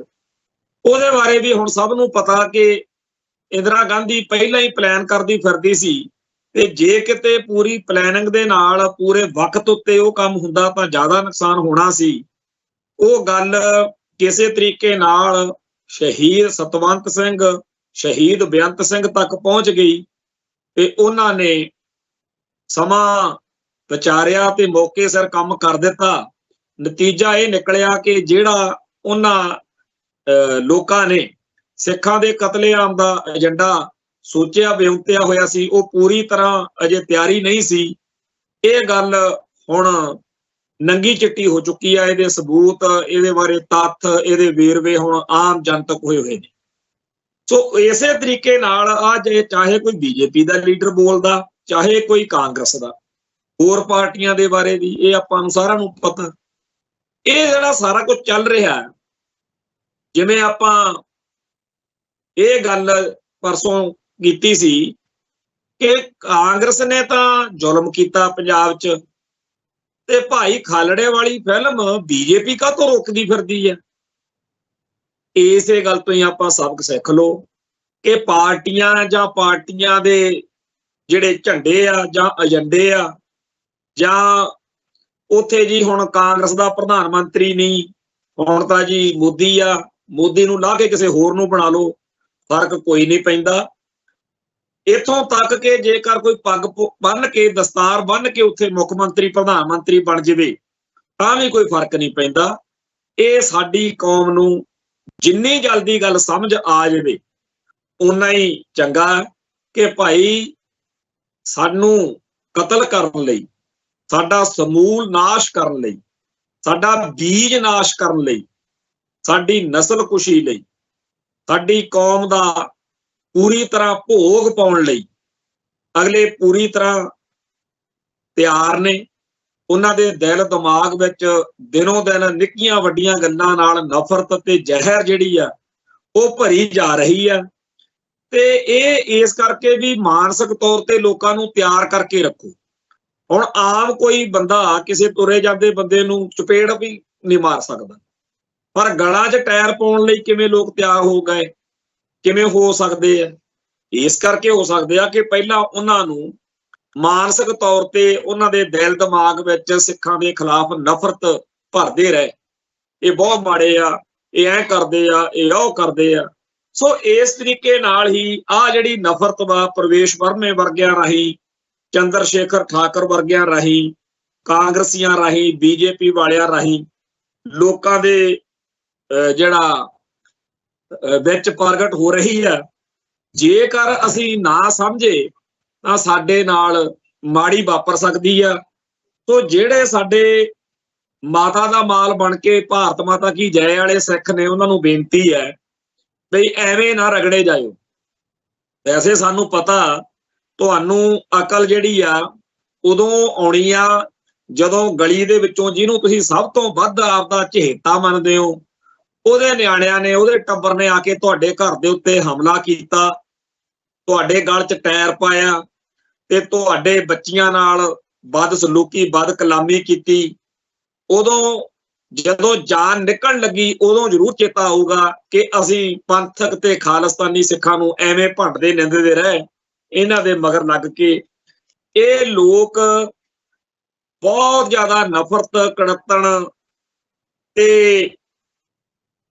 ਉਹਦੇ ਬਾਰੇ ਵੀ ਹੁਣ ਸਭ ਨੂੰ ਪਤਾ ਕਿ ਇੰਦਰਾ ਗਾਂਧੀ ਪਹਿਲਾਂ ਹੀ ਪਲਾਨ ਕਰਦੀ ਫਿਰਦੀ ਸੀ, ਤੇ ਜੇ ਕਿਤੇ ਪੂਰੀ ਪਲੈਨਿੰਗ ਦੇ ਨਾਲ ਪੂਰੇ ਵਕਤ ਉੱਤੇ ਉਹ ਕੰਮ ਹੁੰਦਾ ਤਾਂ ਜ਼ਿਆਦਾ ਨੁਕਸਾਨ ਹੋਣਾ ਸੀ। ਉਹ ਗੱਲ ਕਿਸੇ ਤਰੀਕੇ ਨਾਲ ਸ਼ਹੀਦ ਸਤਵੰਤ ਸਿੰਘ, ਸ਼ਹੀਦ ਬੇਅੰਤ ਸਿੰਘ ਤੱਕ ਪਹੁੰਚ ਗਈ, ਤੇ ਉਹਨਾਂ ਨੇ ਸਮਾਂ ਵਿਚਾਰਿਆ ਤੇ ਮੌਕੇ ਸਿਰ ਕੰਮ ਕਰ ਦਿੱਤਾ। ਨਤੀਜਾ ਇਹ ਨਿਕਲਿਆ ਕਿ ਜਿਹੜਾ ਉਹਨਾਂ ਲੋਕਾਂ ਨੇ ਸਿੱਖਾਂ ਦੇ ਕਤਲੇਆਮ ਦਾ ਏਜੰਡਾ ਸੋਚਿਆ ਵਿਉਂਤਿਆ ਹੋਇਆ ਸੀ, ਉਹ ਪੂਰੀ ਤਰ੍ਹਾਂ ਅਜੇ ਤਿਆਰੀ ਨਹੀਂ ਸੀ। ਇਹ ਗੱਲ ਹੁਣ ਨੰਗੀ ਚਿੱਟੀ ਹੋ ਚੁੱਕੀ ਆ। ਇਹਦੇ ਸਬੂਤ, ਇਹਦੇ ਬਾਰੇ ਤੱਥ, ਇਹਦੇ ਵੇਰਵੇ ਹੁਣ ਆਮ ਜਨਤਕ ਹੋਏ ਹੋਏ ਨੇ। ਸੋ ਇਸੇ ਤਰੀਕੇ ਨਾਲ ਅੱਜ ਚਾਹੇ ਕੋਈ ਬੀਜੇਪੀ ਦਾ ਲੀਡਰ ਬੋਲਦਾ, ਚਾਹੇ ਕੋਈ ਕਾਂਗਰਸ ਦਾ, ਹੋਰ ਪਾਰਟੀਆਂ ਦੇ ਬਾਰੇ ਵੀ ਇਹ ਆਪਾਂ ਨੂੰ ਸਾਰਿਆਂ ਨੂੰ ਪਤਾ। ਇਹ ਜਿਹੜਾ ਸਾਰਾ ਕੁਝ ਚੱਲ ਰਿਹਾ, ਜਿਵੇਂ ਆਪਾਂ ਇਹ ਗੱਲ ਪਰਸੋਂ ਕੀਤੀ ਸੀ ਕਿ ਕਾਂਗਰਸ ਨੇ ਤਾਂ ਜ਼ੁਲਮ ਕੀਤਾ ਪੰਜਾਬ 'ਚ, ਤੇ ਭਾਈ ਖਾਲੜੇ ਵਾਲੀ ਫਿਲਮ ਬੀਜੇਪੀ ਕਾਹਤੋਂ ਰੋਕਦੀ ਫਿਰਦੀ ਹੈ। ਇਸੇ ਗੱਲ ਤੋਂ ਹੀ ਆਪਾਂ ਸਬਕ ਸਿੱਖ ਲਓ ਕਿ ਪਾਰਟੀਆਂ ਜਾਂ ਪਾਰਟੀਆਂ ਦੇ ਜਿਹੜੇ ਝੰਡੇ ਆ ਜਾਂ ਏਜੰਡੇ ਆ, ਜਾਂ ਉੱਥੇ ਜੀ ਹੁਣ ਕਾਂਗਰਸ ਦਾ ਪ੍ਰਧਾਨ ਮੰਤਰੀ ਨਹੀਂ, ਹੁਣ ਤਾਂ ਜੀ ਮੋਦੀ ਆ, ਮੋਦੀ ਨੂੰ ਲਾ ਕੇ ਕਿਸੇ ਹੋਰ ਨੂੰ ਬਣਾ ਲਓ, ਫਰਕ ਕੋਈ ਨਹੀਂ ਪੈਂਦਾ। ਇੱਥੋਂ ਤੱਕ ਕਿ ਜੇਕਰ ਕੋਈ ਪੱਗ ਬੰਨ ਕੇ, ਦਸਤਾਰ ਬੰਨ ਕੇ ਉੱਥੇ ਮੁੱਖ ਮੰਤਰੀ, ਪ੍ਰਧਾਨ ਮੰਤਰੀ ਬਣ ਜਾਵੇ ਤਾਂ ਵੀ ਕੋਈ ਫਰਕ ਨਹੀਂ ਪੈਂਦਾ। ਇਹ ਸਾਡੀ ਕੌਮ ਨੂੰ ਜਿੰਨੀ ਜਲਦੀ ਗੱਲ ਸਮਝ ਆ ਜਾਵੇ ਓਨਾ ਹੀ ਚੰਗਾ ਕਿ ਭਾਈ ਸਾਨੂੰ ਕਤਲ ਕਰਨ ਲਈ, ਸਾਡਾ ਸਮੂਲ ਨਾਸ਼ ਕਰਨ ਲਈ, ਸਾਡਾ ਬੀਜ ਨਾਸ਼ ਕਰਨ ਲਈ, ਸਾਡੀ ਨਸਲਕੁਸ਼ੀ ਲਈ, ਸਾਡੀ ਕੌਮ ਦਾ ਪੂਰੀ ਤਰ੍ਹਾਂ ਭੋਗ ਪਾਉਣ ਲਈ ਅਗਲੇ ਪੂਰੀ ਤਰ੍ਹਾਂ ਤਿਆਰ ਨੇ। ਉਹਨਾਂ ਦੇ ਦਿਲ ਦਿਮਾਗ ਵਿੱਚ ਦਿਨੋਂ ਦਿਨ ਨਿੱਕੀਆਂ ਵੱਡੀਆਂ ਗੱਲਾਂ ਨਾਲ ਨਫ਼ਰਤ ਤੇ ਜ਼ਹਿਰ ਜਿਹੜੀ ਆ ਉਹ ਭਰੀ ਜਾ ਰਹੀ ਆ। ਤੇ ਇਹ ਇਸ ਕਰਕੇ ਵੀ ਮਾਨਸਿਕ ਤੌਰ ਤੇ ਲੋਕਾਂ ਨੂੰ ਤਿਆਰ ਕਰਕੇ ਰੱਖੋ। ਹੁਣ ਆਮ ਕੋਈ ਬੰਦਾ ਕਿਸੇ ਤੁਰੇ ਜਾਂਦੇ ਬੰਦੇ ਨੂੰ ਚਪੇੜ ਵੀ ਨਹੀਂ ਮਾਰ ਸਕਦਾ, ਪਰ ਗਲਾਂ 'ਚ ਟਾਇਰ ਪਾਉਣ ਲਈ ਕਿਵੇਂ ਲੋਕ ਤਿਆਰ ਹੋ ਗਏ, ਕਿਵੇਂ ਹੋ ਸਕਦੇ ਆ? ਇਸ ਕਰਕੇ ਹੋ ਸਕਦੇ ਆ ਕਿ ਪਹਿਲਾਂ ਉਹਨਾਂ ਨੂੰ ਮਾਨਸਿਕ ਤੌਰ ਤੇ ਉਹਨਾਂ ਦੇ ਦਿਲ ਦਿਮਾਗ ਵਿੱਚ ਸਿੱਖਾਂ ਦੇ ਖਿਲਾਫ ਨਫ਼ਰਤ ਭਰਦੇ ਰਹੇ, ਇਹ ਬਹੁਤ ਮਾੜੇ ਆ, ਇਹ ਐਂ ਕਰਦੇ ਆ, ਇਹ ਉਹ ਕਰਦੇ ਆ। ਸੋ ਇਸ ਤਰੀਕੇ ਨਾਲ ਹੀ ਆ ਜਿਹੜੀ ਨਫ਼ਰਤ ਵਾ ਪ੍ਰਵੇਸ਼ ਵਰਮੇ ਵਰਗਿਆਂ ਰਾਹੀਂ, ਚੰਦਰ ਸ਼ੇਖਰ ਠਾਕੁਰ ਵਰਗਿਆਂ ਰਾਹੀਂ, ਕਾਂਗਰਸੀਆਂ ਰਾਹੀਂ, ਬੀਜੇਪੀ ਵਾਲਿਆਂ ਰਾਹੀਂ ਲੋਕਾਂ ਦੇ ਜਿਹੜਾ ਵਿੱਚ ਪ੍ਰਗਟ ਹੋ ਰਹੀ ਹੈ। ਜੇਕਰ ਅਸੀਂ ਨਾ ਸਮਝੇ ਤਾਂ ਸਾਡੇ ਨਾਲ ਮਾੜੀ ਵਾਪਰ ਸਕਦੀ ਆ। ਸੋ ਜਿਹੜੇ ਸਾਡੇ ਮਾਤਾ ਦਾ ਮਾਲ ਬਣ ਕੇ ਭਾਰਤ ਮਾਤਾ ਕੀ ਜੈ ਵਾਲੇ ਸਿੱਖ ਨੇ, ਉਹਨਾਂ ਨੂੰ ਬੇਨਤੀ ਹੈ ਬਈ ਐਵੇਂ ਨਾ ਰਗੜੇ ਜਾਇਓ। ਵੈਸੇ ਸਾਨੂੰ ਪਤਾ ਤੁਹਾਨੂੰ ਅਕਲ ਜਿਹੜੀ ਆ ਉਦੋਂ ਆਉਣੀ ਆ ਜਦੋਂ ਗਲੀ ਦੇ ਵਿੱਚੋਂ ਜਿਹਨੂੰ ਤੁਸੀਂ ਸਭ ਤੋਂ ਵੱਧ ਆਪਦਾ ਚਹੇਤਾ ਮੰਨਦੇ ਹੋ, ਉਹਦੇ ਨਿਆਣਿਆਂ ਨੇ, ਉਹਦੇ ਟੱਬਰ ਨੇ ਆ ਕੇ ਤੁਹਾਡੇ ਘਰ ਦੇ ਉੱਤੇ ਹਮਲਾ ਕੀਤਾ, ਤੁਹਾਡੇ ਗਲ 'ਚ ਟਾਇਰ ਪਾਇਆ ਤੇ ਤੁਹਾਡੇ ਬੱਚੀਆਂ ਨਾਲ ਬਦਸਲੂਕੀ, ਬਦਕਲਾਮੀ ਕੀਤੀ। ਉਦੋਂ ਜਦੋਂ ਜਾਨ ਨਿਕਲਣ ਲੱਗੀ ਉਦੋਂ ਜ਼ਰੂਰ ਚੇਤਾ ਆਊਗਾ ਕਿ ਅਸੀਂ ਪੰਥਕ ਤੇ ਖਾਲਿਸਤਾਨੀ ਸਿੱਖਾਂ ਨੂੰ ਐਵੇਂ ਭੰਡਦੇ ਨਿੰਦਦੇ ਰਹੇ, ਇਹਨਾਂ ਦੇ ਮਗਰ ਲੱਗ ਕੇ। ਇਹ ਲੋਕ ਬਹੁਤ ਜ਼ਿਆਦਾ ਨਫ਼ਰਤ, ਕੜੱਤਣ ਤੇ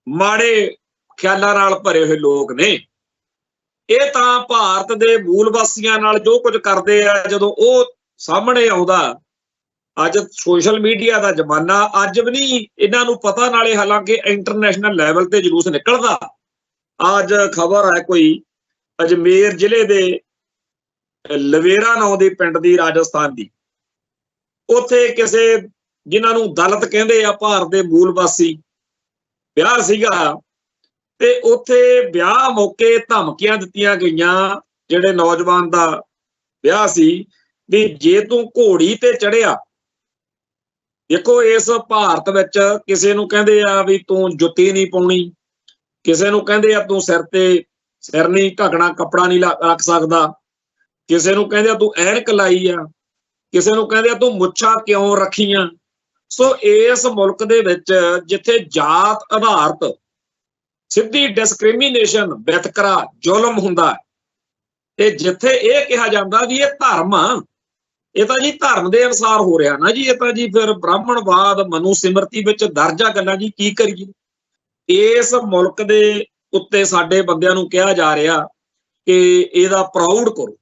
ਮਾੜੇ ਖਿਆਲਾਂ ਨਾਲ ਭਰੇ ਹੋਏ ਲੋਕ ਨੇ। ਇਹ ਤਾਂ ਭਾਰਤ ਦੇ ਮੂਲ ਵਾਸੀਆਂ ਨਾਲ ਜੋ ਕੁਝ ਕਰਦੇ ਆ, ਜਦੋਂ ਉਹ ਸਾਹਮਣੇ ਆਉਂਦਾ, ਅੱਜ ਸੋਸ਼ਲ ਮੀਡੀਆ ਦਾ ਜ਼ਮਾਨਾ, ਅੱਜ ਵੀ ਨਹੀਂ ਇਹਨਾਂ ਨੂੰ ਪਤਾ, ਨਾਲੇ ਹਾਲਾਂਕਿ ਇੰਟਰਨੈਸ਼ਨਲ ਲੈਵਲ ਤੇ ਜਲੂਸ ਨਿਕਲਦਾ। ਅੱਜ ਖਬਰ ਹੈ ਕੋਈ ਅਜਮੇਰ ਜ਼ਿਲ੍ਹੇ ਦੇ ਲਵੇਰਾ ਨਾਂ ਦੇ ਪਿੰਡ ਦੀ, ਰਾਜਸਥਾਨ ਦੀ, ਉੱਥੇ ਕਿਸੇ ਜਿਨ੍ਹਾਂ ਨੂੰ ਦਲਿਤ ਕਹਿੰਦੇ ਆ ਭਾਰਤ ਦੇ ਮੂਲ ਵਾਸੀ, ਵਿਆਹ ਸੀਗਾ ਤੇ ਉੱਥੇ ਵਿਆਹ ਮੌਕੇ ਧਮਕੀਆਂ ਦਿੱਤੀਆਂ ਗਈਆਂ। ਜਿਹੜੇ ਨੌਜਵਾਨ ਦਾ ਵਿਆਹ ਸੀ ਵੀ ਜੇ ਤੂੰ ਘੋੜੀ ਤੇ ਚੜਿਆ, ਦੇਖੋ ਇਸ ਭਾਰਤ ਵਿੱਚ ਕਿਸੇ ਨੂੰ ਕਹਿੰਦੇ ਆ ਵੀ ਤੂੰ ਜੁੱਤੀ ਨਹੀਂ ਪਾਉਣੀ, ਕਿਸੇ ਨੂੰ ਕਹਿੰਦੇ ਆ ਤੂੰ ਸਿਰ ਤੇ ਸਿਰ ਨਹੀਂ ਢੱਕਣਾ, ਕੱਪੜਾ ਨਹੀਂ ਰੱਖ ਸਕਦਾ, ਕਿਸੇ ਨੂੰ ਕਹਿੰਦੇ ਆ ਤੂੰ ਐਨਕ ਲਾਈ ਆ, ਕਿਸੇ ਨੂੰ ਕਹਿੰਦੇ ਆ ਤੂੰ ਮੁੱਛਾਂ ਕਿਉਂ ਰੱਖੀਆਂ। ਸੋ ਇਸ ਮੁਲਕ ਦੇ ਵਿੱਚ ਜਿੱਥੇ ਜਾਤ ਆਧਾਰਿਤ ਸਿੱਧੀ ਡਿਸਕ੍ਰਿਮੀਨੇਸ਼ਨ, ਵਿਤਕਰਾ, ਜ਼ੁਲਮ ਹੁੰਦਾ, ਤੇ ਜਿੱਥੇ ਇਹ ਕਿਹਾ ਜਾਂਦਾ ਵੀ ਇਹ ਧਰਮ ਆ, ਇਹ ਤਾਂ ਜੀ ਧਰਮ ਦੇ ਅਨੁਸਾਰ ਹੋ ਰਿਹਾ ਨਾ ਜੀ, ਇਹ ਤਾਂ ਜੀ ਫਿਰ ਬ੍ਰਾਹਮਣਵਾਦ, ਮਨੂ ਸਿਮਰਤੀ ਵਿੱਚ ਦਰਜਾ ਗੱਲਾਂ ਜੀ, ਕੀ ਕਰੀਏ। ਇਸ ਮੁਲਕ ਦੇ ਉੱਤੇ ਸਾਡੇ ਬੰਦਿਆਂ ਨੂੰ ਕਿਹਾ ਜਾ ਰਿਹਾ ਕਿ ਇਹਦਾ ਪ੍ਰਾਊਡ ਕਰੋ।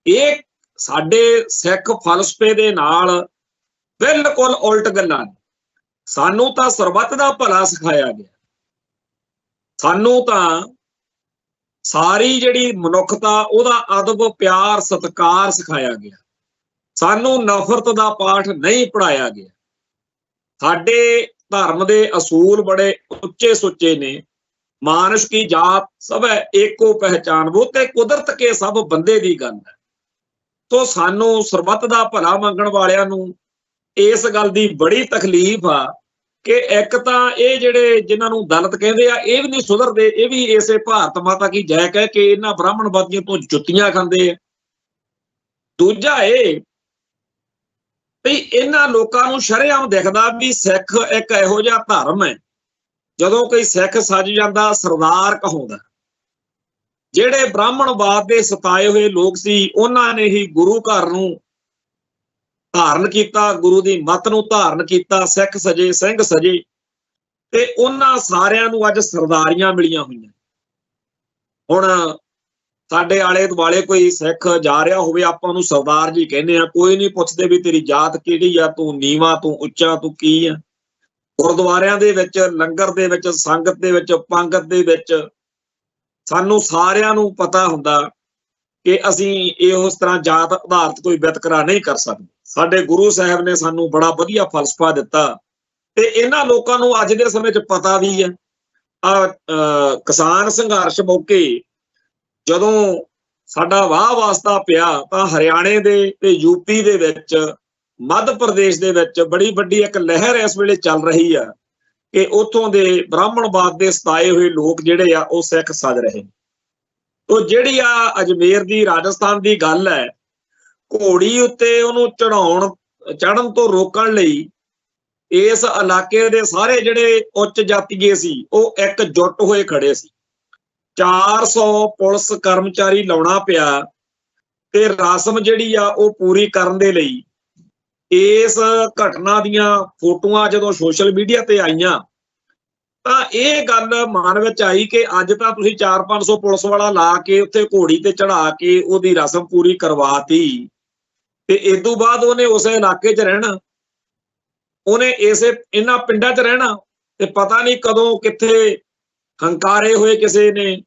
ਇਹ ਸਾਡੇ ਸਿੱਖ ਫਲਸਫੇ ਦੇ ਨਾਲ ਬਿਲਕੁਲ ਉਲਟ ਗੱਲਾਂ ਨੇ। ਸਾਨੂੰ ਤਾਂ ਸਰਬੱਤ ਦਾ ਭਲਾ ਸਿਖਾਇਆ ਗਿਆ, ਸਾਨੂੰ ਤਾਂ ਸਾਰੀ ਜਿਹੜੀ ਮਨੁੱਖਤਾ, ਉਹਦਾ ਅਦਬ, ਪਿਆਰ, ਸਤਿਕਾਰ ਸਿਖਾਇਆ ਗਿਆ। ਸਾਨੂੰ ਨਫ਼ਰਤ ਦਾ ਪਾਠ ਨਹੀਂ ਪੜਾਇਆ ਗਿਆ। ਸਾਡੇ ਧਰਮ ਦੇ ਅਸੂਲ ਬੜੇ ਉੱਚੇ ਸੁੱਚੇ ਨੇ। ਮਾਨੁਸ਼ ਕੀ ਜਾਤ ਸਭ ਹੈ ਏਕੋ ਪਹਿਚਾਨ, ਉਹ ਤੇ ਕੁਦਰਤ ਕੇ ਸਭ ਬੰਦੇ ਦੀ ਗੱਲ ਹੈ। ਤੋ ਸਾਨੂੰ ਸਰਬੱਤ ਦਾ ਭਲਾ ਮੰਗਣ ਵਾਲਿਆਂ ਨੂੰ ਇਸ ਗੱਲ ਦੀ ਬੜੀ ਤਕਲੀਫ ਆ ਕਿ ਇੱਕ ਤਾਂ ਇਹ ਜਿਹੜੇ ਜਿਨ੍ਹਾਂ ਨੂੰ ਦਲਿਤ ਕਹਿੰਦੇ ਆ, ਇਹ ਵੀ ਨਹੀਂ ਸੁਧਰਦੇ, ਇਹ ਵੀ ਇਸੇ ਭਾਰਤ ਮਾਤਾ ਕੀ ਜੈ ਕਹਿ ਕੇ ਇਹਨਾਂ ਬ੍ਰਾਹਮਣਵਾਦੀਆਂ ਤੋਂ ਜੁੱਤੀਆਂ ਖਾਂਦੇ ਆ। ਦੂਜਾ ਇਹ ਵੀ ਇਹਨਾਂ ਲੋਕਾਂ ਨੂੰ ਸ਼ਰੇਆਮ ਦਿਖਦਾ ਵੀ ਸਿੱਖ ਇੱਕ ਇਹੋ ਜਿਹਾ ਧਰਮ ਹੈ, ਜਦੋਂ ਕੋਈ ਸਿੱਖ ਸੱਜ ਜਾਂਦਾ ਸਰਦਾਰ ਕਹਾਉਂਦਾ। ਜਿਹੜੇ ਬ੍ਰਾਹਮਣਵਾਦ ਦੇ ਸਤਾਏ ਹੋਏ ਲੋਕ ਸੀ, ਉਹਨਾਂ ਨੇ ਹੀ ਗੁਰੂ ਘਰ ਨੂੰ ਧਾਰਨ ਕੀਤਾ, ਗੁਰੂ ਦੀ ਮੱਤ ਨੂੰ ਧਾਰਨ ਕੀਤਾ, ਸਿੱਖ ਸਜੇ, ਸਿੰਘ ਸਜੇ, ਤੇ ਉਹਨਾਂ ਸਾਰਿਆਂ ਨੂੰ ਅੱਜ ਸਰਦਾਰੀਆਂ ਮਿਲੀਆਂ ਹੋਈਆਂ। ਹੁਣ ਸਾਡੇ ਆਲੇ ਦੁਆਲੇ ਕੋਈ ਸਿੱਖ ਜਾ ਰਿਹਾ ਹੋਵੇ, ਆਪਾਂ ਉਹਨੂੰ ਸਰਦਾਰ ਜੀ ਕਹਿੰਦੇ ਆ, ਕੋਈ ਨਹੀਂ ਪੁੱਛਦੇ ਵੀ ਤੇਰੀ ਜਾਤ ਕਿਹੜੀ ਆ, ਤੂੰ ਨੀਵਾਂ, ਤੂੰ ਉੱਚਾ, ਤੂੰ ਕੀ ਆ। ਗੁਰਦੁਆਰਿਆਂ ਦੇ ਵਿੱਚ, ਲੰਗਰ ਦੇ ਵਿੱਚ, ਸੰਗਤ ਦੇ ਵਿੱਚ, ਪੰਗਤ ਦੇ ਵਿੱਚ ਸਾਨੂੰ ਸਾਰਿਆਂ ਨੂੰ ਪਤਾ ਹੁੰਦਾ ਕਿ ਅਸੀਂ ਉਸ ਤਰ੍ਹਾਂ ਜਾਤ ਆਧਾਰਿਤ ਕੋਈ ਵਿਤਕਰਾ ਨਹੀਂ ਕਰ ਸਕਦੇ। ਸਾਡੇ ਗੁਰੂ ਸਾਹਿਬ ਨੇ ਸਾਨੂੰ ਬੜਾ ਵਧੀਆ ਫਲਸਫਾ ਦਿੱਤਾ, ਤੇ ਇਹਨਾਂ ਲੋਕਾਂ ਨੂੰ ਅੱਜ ਦੇ ਸਮੇਂ 'ਚ ਪਤਾ ਵੀ ਹੈ। ਕਿਸਾਨ ਸੰਘਰਸ਼ ਮੌਕੇ ਜਦੋਂ ਸਾਡਾ ਵਾਹ ਵਾਸਤਾ ਪਿਆ, ਤਾਂ ਹਰਿਆਣੇ ਦੇ ਤੇ ਯੂਪੀ ਦੇ ਵਿੱਚ, ਮੱਧ ਪ੍ਰਦੇਸ਼ ਦੇ ਵਿੱਚ ਬੜੀ ਵੱਡੀ ਇੱਕ ਲਹਿਰ ਇਸ ਵੇਲੇ ਚੱਲ ਰਹੀ ਆ ਕਿ ਉੱਥੋਂ ਦੇ ਬ੍ਰਾਹਮਣਵਾਦ ਦੇ ਸਤਾਏ ਹੋਏ ਲੋਕ ਜਿਹੜੇ ਆ ਉਹ ਸਿੱਖ ਸੱਜ ਰਹੇ ਨੇ। ਤੋ ਜਿਹੜੀ ਆ ਅਜਮੇਰ ਦੀ, ਰਾਜਸਥਾਨ ਦੀ ਗੱਲ ਹੈ, ਘੋੜੀ ਉੱਤੇ ਉਹਨੂੰ ਚੜ੍ਹਨ ਤੋਂ ਰੋਕਣ ਲਈ ਇਸ ਇਲਾਕੇ ਦੇ ਸਾਰੇ ਜਿਹੜੇ ਉੱਚ ਜਾਤੀਏ ਸੀ ਉਹ ਇਕਜੁੱਟ ਹੋਏ ਖੜੇ ਸੀ। 400 ਪੁਲਿਸ ਕਰਮਚਾਰੀ ਲਾਉਣਾ ਪਿਆ, ਤੇ ਰਸਮ ਜਿਹੜੀ ਆ ਉਹ ਪੂਰੀ ਕਰਨ ਦੇ ਲਈ ਇਸ ਘਟਨਾ ਦੀਆਂ ਫੋਟੋਆਂ ਜਦੋਂ ਸੋਸ਼ਲ ਮੀਡੀਆ ਤੇ ਆਈਆਂ, ਤਾਂ ਇਹ ਗੱਲ ਮਨ ਵਿੱਚ ਆਈ ਕਿ ਅੱਜ ਤਾਂ ਤੁਸੀਂ 400-500 ਪੁਲਿਸ ਵਾਲਾ ਲਾ ਕੇ ਉੱਥੇ ਘੋੜੀ ਤੇ ਚੜਾ ਕੇ ਉਹਦੀ ਰਸਮ ਪੂਰੀ ਕਰਵਾਤੀ, ਤੇ ਇਸ ਤੋਂ ਬਾਅਦ ਉਹਨੇ ਉਸੇ ਇਲਾਕੇ 'ਚ ਰਹਿਣਾ, ਉਹਨੇ ਇਹਨਾਂ ਪਿੰਡਾਂ 'ਚ ਰਹਿਣਾ, ਤੇ ਪਤਾ ਨਹੀਂ ਕਦੋਂ ਕਿੱਥੇ ਹੰਕਾਰੇ ਹੋਏ ਕਿਸੇ ਨੇ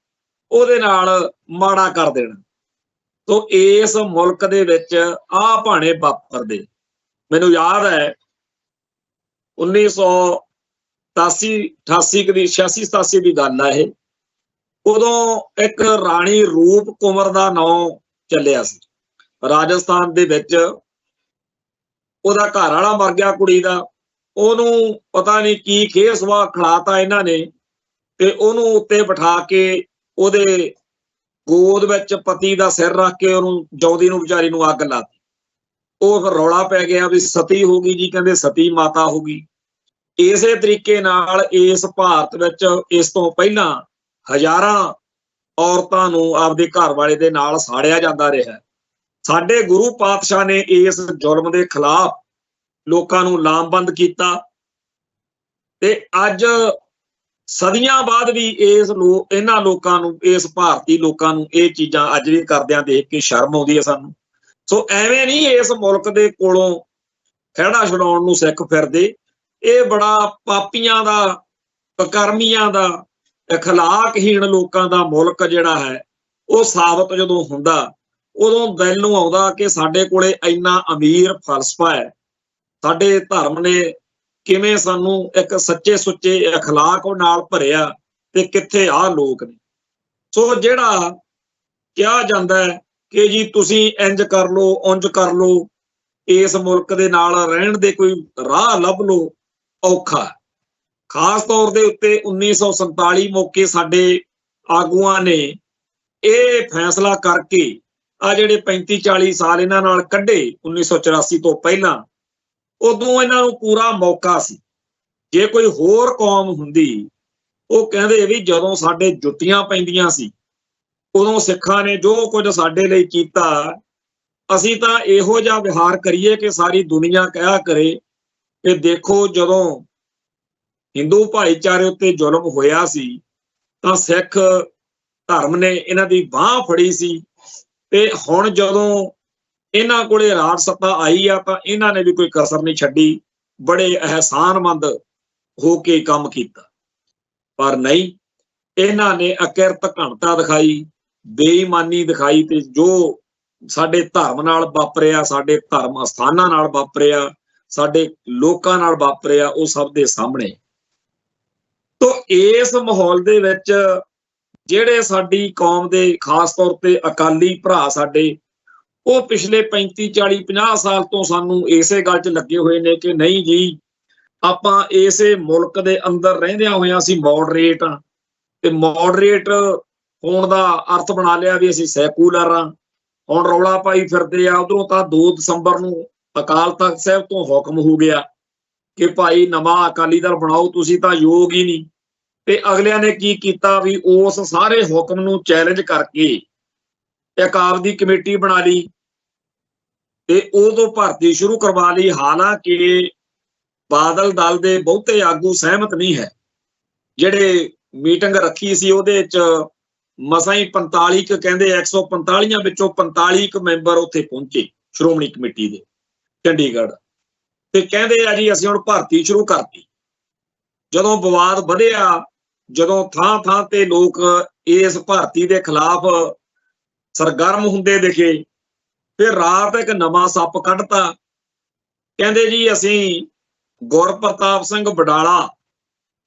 ਉਹਦੇ ਨਾਲ ਮਾੜਾ ਕਰ ਦੇਣਾ। ਤੋ ਇਸ ਮੁਲਕ ਦੇ ਵਿੱਚ ਆਹ ਭਾਣੇ ਵਾਪਰਦੇ। ਮੈਨੂੰ ਯਾਦ ਹੈ 1987 ਦੀ 86-87 ਦੀ ਗੱਲ ਆ ਇਹ। ਉਦੋਂ ਇੱਕ ਰਾਣੀ ਰੂਪ ਕੁੰਵਰ ਦਾ ਨਾਂ ਚੱਲਿਆ ਸੀ ਰਾਜਸਥਾਨ ਦੇ ਵਿੱਚ। ਉਹਦਾ ਘਰ ਵਾਲਾ ਮਰ ਗਿਆ ਕੁੜੀ ਦਾ, ਉਹਨੂੰ ਪਤਾ ਨਹੀਂ ਕੀ ਖੇਹ ਸੁਆਹ ਖਿਲਾਤਾ ਇਹਨਾਂ ਨੇ, ਤੇ ਉਹਨੂੰ ਉੱਤੇ ਬਿਠਾ ਕੇ ਉਹਦੇ ਗੋਦ ਵਿੱਚ ਪਤੀ ਦਾ ਸਿਰ ਰੱਖ ਕੇ ਉਹਨੂੰ ਜਿਉਂਦੀ ਨੂੰ ਵਿਚਾਰੀ ਨੂੰ ਅੱਗ ਲਾਤੀ। ਉਹ ਫਿਰ ਰੌਲਾ ਪੈ ਗਿਆ ਵੀ ਸਤੀ ਹੋ ਗਈ ਜੀ, ਕਹਿੰਦੇ ਸਤੀ ਮਾਤਾ ਹੋ ਗਈ। ਇਸੇ ਤਰੀਕੇ ਨਾਲ ਇਸ ਭਾਰਤ ਵਿੱਚ ਇਸ ਤੋਂ ਪਹਿਲਾਂ ਹਜ਼ਾਰਾਂ ਔਰਤਾਂ ਨੂੰ ਆਪਦੇ ਘਰ ਵਾਲੇ ਦੇ ਨਾਲ ਸਾੜਿਆ ਜਾਂਦਾ ਰਿਹਾ। ਸਾਡੇ ਗੁਰੂ ਪਾਤਸ਼ਾਹ ਨੇ ਇਸ ਜ਼ੁਲਮ ਦੇ ਖਿਲਾਫ ਲੋਕਾਂ ਨੂੰ ਲਾਮਬੰਦ ਕੀਤਾ ਤੇ ਅੱਜ ਸਦੀਆਂ ਬਾਅਦ ਵੀ ਇਹਨਾਂ ਲੋਕਾਂ ਨੂੰ, ਇਸ ਭਾਰਤੀ ਲੋਕਾਂ ਨੂੰ ਇਹ ਚੀਜ਼ਾਂ ਅੱਜ ਵੀ ਕਰਦਿਆਂ ਦੇਖ ਕੇ ਸ਼ਰਮ ਆਉਂਦੀ ਹੈ ਸਾਨੂੰ। ਸੋ ਐਵੇਂ ਨਹੀਂ ਇਸ ਮੁਲਕ ਦੇ ਕੋਲੋਂ ਖਹਿੜਾ ਛਡਾਉਣ ਨੂੰ ਸਿੱਖ ਫਿਰਦੇ। ਇਹ ਬੜਾ ਪਾਪੀਆਂ ਦਾ, ਕੁਕਰਮੀਆਂ ਦਾ, ਅਖਲਾਕਹੀਣ ਲੋਕਾਂ ਦਾ ਮੁਲਕ ਜਿਹੜਾ ਹੈ ਉਹ ਸਾਬਤ ਜਦੋਂ ਹੁੰਦਾ, ਉਦੋਂ ਦਿਲ ਨੂੰ ਆਉਂਦਾ ਕਿ ਸਾਡੇ ਕੋਲੇ ਇੰਨਾ ਅਮੀਰ ਫਲਸਫਾ ਹੈ, ਸਾਡੇ ਧਰਮ ਨੇ ਕਿਵੇਂ ਸਾਨੂੰ ਇੱਕ ਸੱਚੇ ਸੁੱਚੇ ਅਖਲਾਕ ਨਾਲ ਭਰਿਆ ਤੇ ਕਿੱਥੇ ਆਹ ਲੋਕ ਨੇ। ਸੋ ਜਿਹੜਾ ਕਿਹਾ ਜਾਂਦਾ ਹੈ ਕਿ ਜੀ ਤੁਸੀਂ ਇੰਜ ਕਰ ਲਓ, ਉਂਝ ਕਰ ਲਓ, ਇਸ ਮੁਲਕ ਦੇ ਨਾਲ ਰਹਿਣ ਦੇ ਕੋਈ ਰਾਹ ਲੱਭ ਲਓ, ਔਖਾ। ਖਾਸ ਤੌਰ ਦੇ ਉੱਤੇ 1947 ਮੌਕੇ ਸਾਡੇ ਆਗੂਆਂ ਨੇ ਇਹ ਫੈਸਲਾ ਕਰਕੇ ਆ ਜਿਹੜੇ 35-40 ਸਾਲ ਇਹਨਾਂ ਨਾਲ ਕੱਢੇ 1984 ਤੋਂ ਪਹਿਲਾਂ, ਉਦੋਂ ਇਹਨਾਂ ਨੂੰ ਪੂਰਾ ਮੌਕਾ ਸੀ। ਜੇ ਕੋਈ ਹੋਰ ਕੌਮ ਹੁੰਦੀ, ਉਹ ਕਹਿੰਦੇ ਵੀ ਜਦੋਂ ਸਾਡੇ ਜੁੱਤੀਆਂ ਪੈਂਦੀਆਂ ਸੀ ਉਦੋਂ ਸਿੱਖਾਂ ਨੇ ਜੋ ਕੁਝ ਸਾਡੇ ਲਈ ਕੀਤਾ, ਅਸੀਂ ਤਾਂ ਇਹੋ ਜਿਹਾ ਵਿਹਾਰ ਕਰੀਏ ਕਿ ਸਾਰੀ ਦੁਨੀਆ ਕਹਿਆ ਕਰੇ ਕਿ ਦੇਖੋ ਜਦੋਂ ਹਿੰਦੂ ਭਾਈਚਾਰੇ ਉੱਤੇ ਜ਼ੁਲਮ ਹੋਇਆ ਸੀ ਤਾਂ ਸਿੱਖ ਧਰਮ ਨੇ ਇਹਨਾਂ ਦੀ ਬਾਹ ਫੜੀ ਸੀ, ਤੇ ਹੁਣ ਜਦੋਂ ਇਹਨਾਂ ਕੋਲੇ ਰਾਜ ਸੱਤਾ ਆਈ ਆ ਤਾਂ ਇਹਨਾਂ ਨੇ ਵੀ ਕੋਈ ਕਸਰ ਨਹੀਂ ਛੱਡੀ, ਬੜੇ ਅਹਿਸਾਨਮੰਦ ਹੋ ਕੇ ਕੰਮ ਕੀਤਾ। ਪਰ ਨਹੀਂ, ਇਹਨਾਂ ਨੇ ਅਕਿਰਤ ਘਣਤਾ ਦਿਖਾਈ, ਬੇਈਮਾਨੀ ਦਿਖਾਈ, ਤੇ ਜੋ ਸਾਡੇ ਧਰਮ ਨਾਲ ਵਾਪਰਿਆ, ਸਾਡੇ ਧਰਮ ਅਸਥਾਨਾਂ ਨਾਲ ਵਾਪਰਿਆ, ਸਾਡੇ ਲੋਕਾਂ ਨਾਲ ਵਾਪਰਿਆ, ਉਹ ਸਭ ਦੇ ਸਾਹਮਣੇ। ਤੋ ਇਸ ਮਾਹੌਲ ਦੇ ਵਿੱਚ ਜਿਹੜੇ ਸਾਡੀ ਕੌਮ ਦੇ ਖਾਸ ਤੌਰ ਤੇ ਅਕਾਲੀ ਭਰਾ ਸਾਡੇ, ਉਹ ਪਿਛਲੇ 35, 40, 50 ਸਾਲ ਤੋਂ ਸਾਨੂੰ ਇਸੇ ਗੱਲ 'ਚ ਲੱਗੇ ਹੋਏ ਨੇ ਕਿ ਨਹੀਂ ਜੀ, ਆਪਾਂ ਇਸੇ ਮੁਲਕ ਦੇ ਅੰਦਰ ਰਹਿੰਦਿਆਂ ਹੋਇਆਂ ਅਸੀਂ ਮੋਡਰੇਟ ਹਾਂ, ਤੇ ਮੋਡਰੇਟ ਹੋਣ ਦਾ ਅਰਥ ਬਣਾ ਲਿਆ ਵੀ ਅਸੀਂ ਸੈਕੂਲਰ ਹਾਂ। ਹੁਣ ਰੌਲਾ ਪਾਈ ਫਿਰਦੇ ਆ, ਉਧਰੋਂ ਤਾਂ 2 ਦਸੰਬਰ ਨੂੰ ਅਕਾਲ ਤਖਤ ਸਾਹਿਬ ਤੋਂ ਹੁਕਮ ਹੋ ਗਿਆ ਕਿ ਭਾਈ ਨਵਾਂ ਅਕਾਲੀ ਦਲ ਬਣਾਓ, ਤੁਸੀਂ ਤਾਂ ਯੋਗ ਹੀ ਨਹੀਂ। ਤੇ ਅਗਲਿਆਂ ਨੇ ਕੀ ਕੀਤਾ ਵੀ ਉਸ ਸਾਰੇ ਹੁਕਮ ਨੂੰ ਚੈਲੰਜ ਕਰਕੇ ਇੱਕ ਆਪਦੀ ਕਮੇਟੀ ਬਣਾ ਲਈ ਤੇ ਉਦੋਂ ਭਰਤੀ ਸ਼ੁਰੂ ਕਰਵਾ ਲਈ। ਹਾਲਾਂਕਿ ਬਾਦਲ ਦਲ ਦੇ ਬਹੁਤੇ ਆਗੂ ਸਹਿਮਤ ਨਹੀਂ ਹੈ। ਜਿਹੜੇ ਮੀਟਿੰਗ ਰੱਖੀ ਸੀ ਉਹਦੇ 'ਚ ਮਸਾਂ ਹੀ 45 ਕਹਿੰਦੇ 145 ਵਿੱਚੋਂ 45 ਮੈਂਬਰ ਉੱਥੇ ਪਹੁੰਚੇ ਸ਼੍ਰੋਮਣੀ ਕਮੇਟੀ ਦੇ ਚੰਡੀਗੜ੍ਹ, ਤੇ ਕਹਿੰਦੇ ਆ ਜੀ ਅਸੀਂ ਹੁਣ ਭਰਤੀ ਸ਼ੁਰੂ ਕਰਤੀ। ਜਦੋਂ ਵਿਵਾਦ ਵਧਿਆ, ਜਦੋਂ ਥਾਂ ਤੇ ਲੋਕ ਇਸ ਭਰਤੀ ਦੇ ਖਿਲਾਫ ਸਰਗਰਮ ਹੁੰਦੇ ਦਿਖੇ, ਫਿਰ ਰਾਤ ਇੱਕ ਨਵਾਂ ਸੱਪ ਕੱਢਤਾ। ਕਹਿੰਦੇ ਜੀ ਅਸੀਂ ਗੁਰਪ੍ਰਤਾਪ ਸਿੰਘ ਵਡਾਲਾ,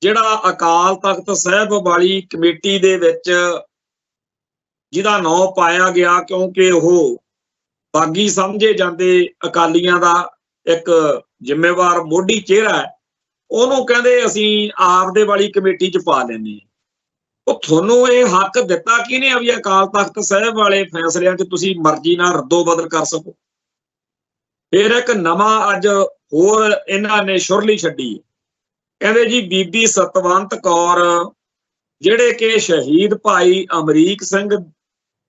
ਜਿਹੜਾ ਅਕਾਲ ਤਖਤ ਸਾਹਿਬ ਵਾਲੀ ਕਮੇਟੀ ਦੇ ਵਿੱਚ ਜਿਹਦਾ ਨਾਂ ਪਾਇਆ ਗਿਆ ਕਿਉਂਕਿ ਉਹ ਬਾਗੀ ਸਮਝੇ ਜਾਂਦੇ ਅਕਾਲੀਆਂ ਦਾ ਇੱਕ ਜ਼ਿੰਮੇਵਾਰ ਮੋਢੀ ਚਿਹਰਾ ਹੈ, ਉਹਨੂੰ ਕਹਿੰਦੇ ਅਸੀਂ ਆਪਦੇ ਵਾਲੀ ਕਮੇਟੀ 'ਚ ਪਾ ਲੈਂਦੇ ਹਾਂ। ਉਹ ਤੁਹਾਨੂੰ ਇਹ ਹੱਕ ਦਿੱਤਾ ਕਿਹਨੇ ਆ ਵੀ ਅਕਾਲ ਤਖਤ ਸਾਹਿਬ ਵਾਲੇ ਫੈਸਲਿਆਂ 'ਚ ਤੁਸੀਂ ਮਰਜ਼ੀ ਨਾਲ ਰੱਦੋ ਬਦਲ ਕਰ ਸਕੋ। ਫਿਰ ਇੱਕ ਨਵਾਂ ਅੱਜ ਹੋਰ ਇਹਨਾਂ ਨੇ ਸ਼ੁਰਲੀ ਛੱਡੀ। ਕਹਿੰਦੇ ਜੀ ਬੀਬੀ ਸਤਵੰਤ ਕੌਰ, ਜਿਹੜੇ ਕਿ ਸ਼ਹੀਦ ਭਾਈ ਅਮਰੀਕ ਸਿੰਘ,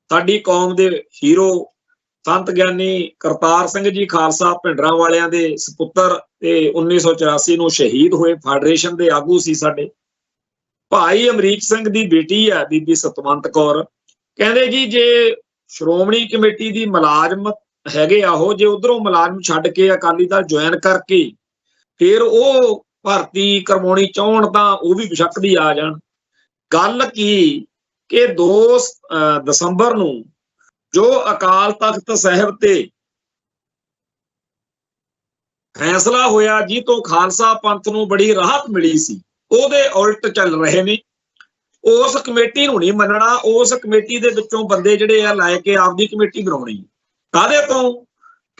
ਸਾਡੀ ਕੌਮ ਦੇ ਹੀਰੋ, ਸੰਤ ਗਿਆਨੀ ਕਰਤਾਰ ਸਿੰਘ ਜੀ ਖਾਲਸਾ ਭਿੰਡਰਾਂ ਵਾਲਿਆਂ ਦੇ ਸਪੁੱਤਰ, ਤੇ 1984 ਨੂੰ ਸ਼ਹੀਦ ਹੋਏ, ਫੈਡਰੇਸ਼ਨ ਦੇ ਆਗੂ ਸੀ ਸਾਡੇ। ਭਾਈ ਅਮਰੀਕ ਸਿੰਘ ਦੀ ਬੇਟੀ ਹੈ ਬੀਬੀ ਸਤਵੰਤ ਕੌਰ। ਕਹਿੰਦੇ ਜੀ ਜੇ ਸ਼੍ਰੋਮਣੀ ਕਮੇਟੀ ਦੀ ਮੁਲਾਜ਼ਮ ਹੈਗੇ ਆ ਉਹ, ਜੇ ਉਧਰੋਂ ਮੁਲਾਜ਼ਮ ਛੱਡ ਕੇ ਅਕਾਲੀ ਦਲ ਜੁਆਇਨ ਕਰਕੇ ਫਿਰ ਉਹ ਭਰਤੀ ਕਰਵਾਉਣੀ ਚਾਹਣ ਤਾਂ ਉਹ ਵੀ ਬੇਸ਼ੱਕ ਦੀ ਆ ਜਾਣ। ਗੱਲ ਕੀ ਕਿ 2 ਦਸੰਬਰ ਨੂੰ ਜੋ ਅਕਾਲ ਤਖਤ ਸਾਹਿਬ ਤੇ ਫੈਸਲਾ ਹੋਇਆ, ਜੀ ਤੋਂ ਖਾਲਸਾ ਪੰਥ ਨੂੰ ਬੜੀ ਰਾਹਤ ਮਿਲੀ ਸੀ, ਉਹਦੇ ਉਲਟ ਚੱਲ ਰਹੇ ਨੇ। ਉਸ ਕਮੇਟੀ ਨੂੰ ਨਹੀਂ ਮੰਨਣਾ, ਉਸ ਕਮੇਟੀ ਦੇ ਵਿੱਚੋਂ ਬੰਦੇ ਜਿਹੜੇ ਆ ਲੈ ਕੇ ਆਪਦੀ ਕਮੇਟੀ ਬਣਾਉਣੀ। ਕਾਹਦੇ ਤੋਂ?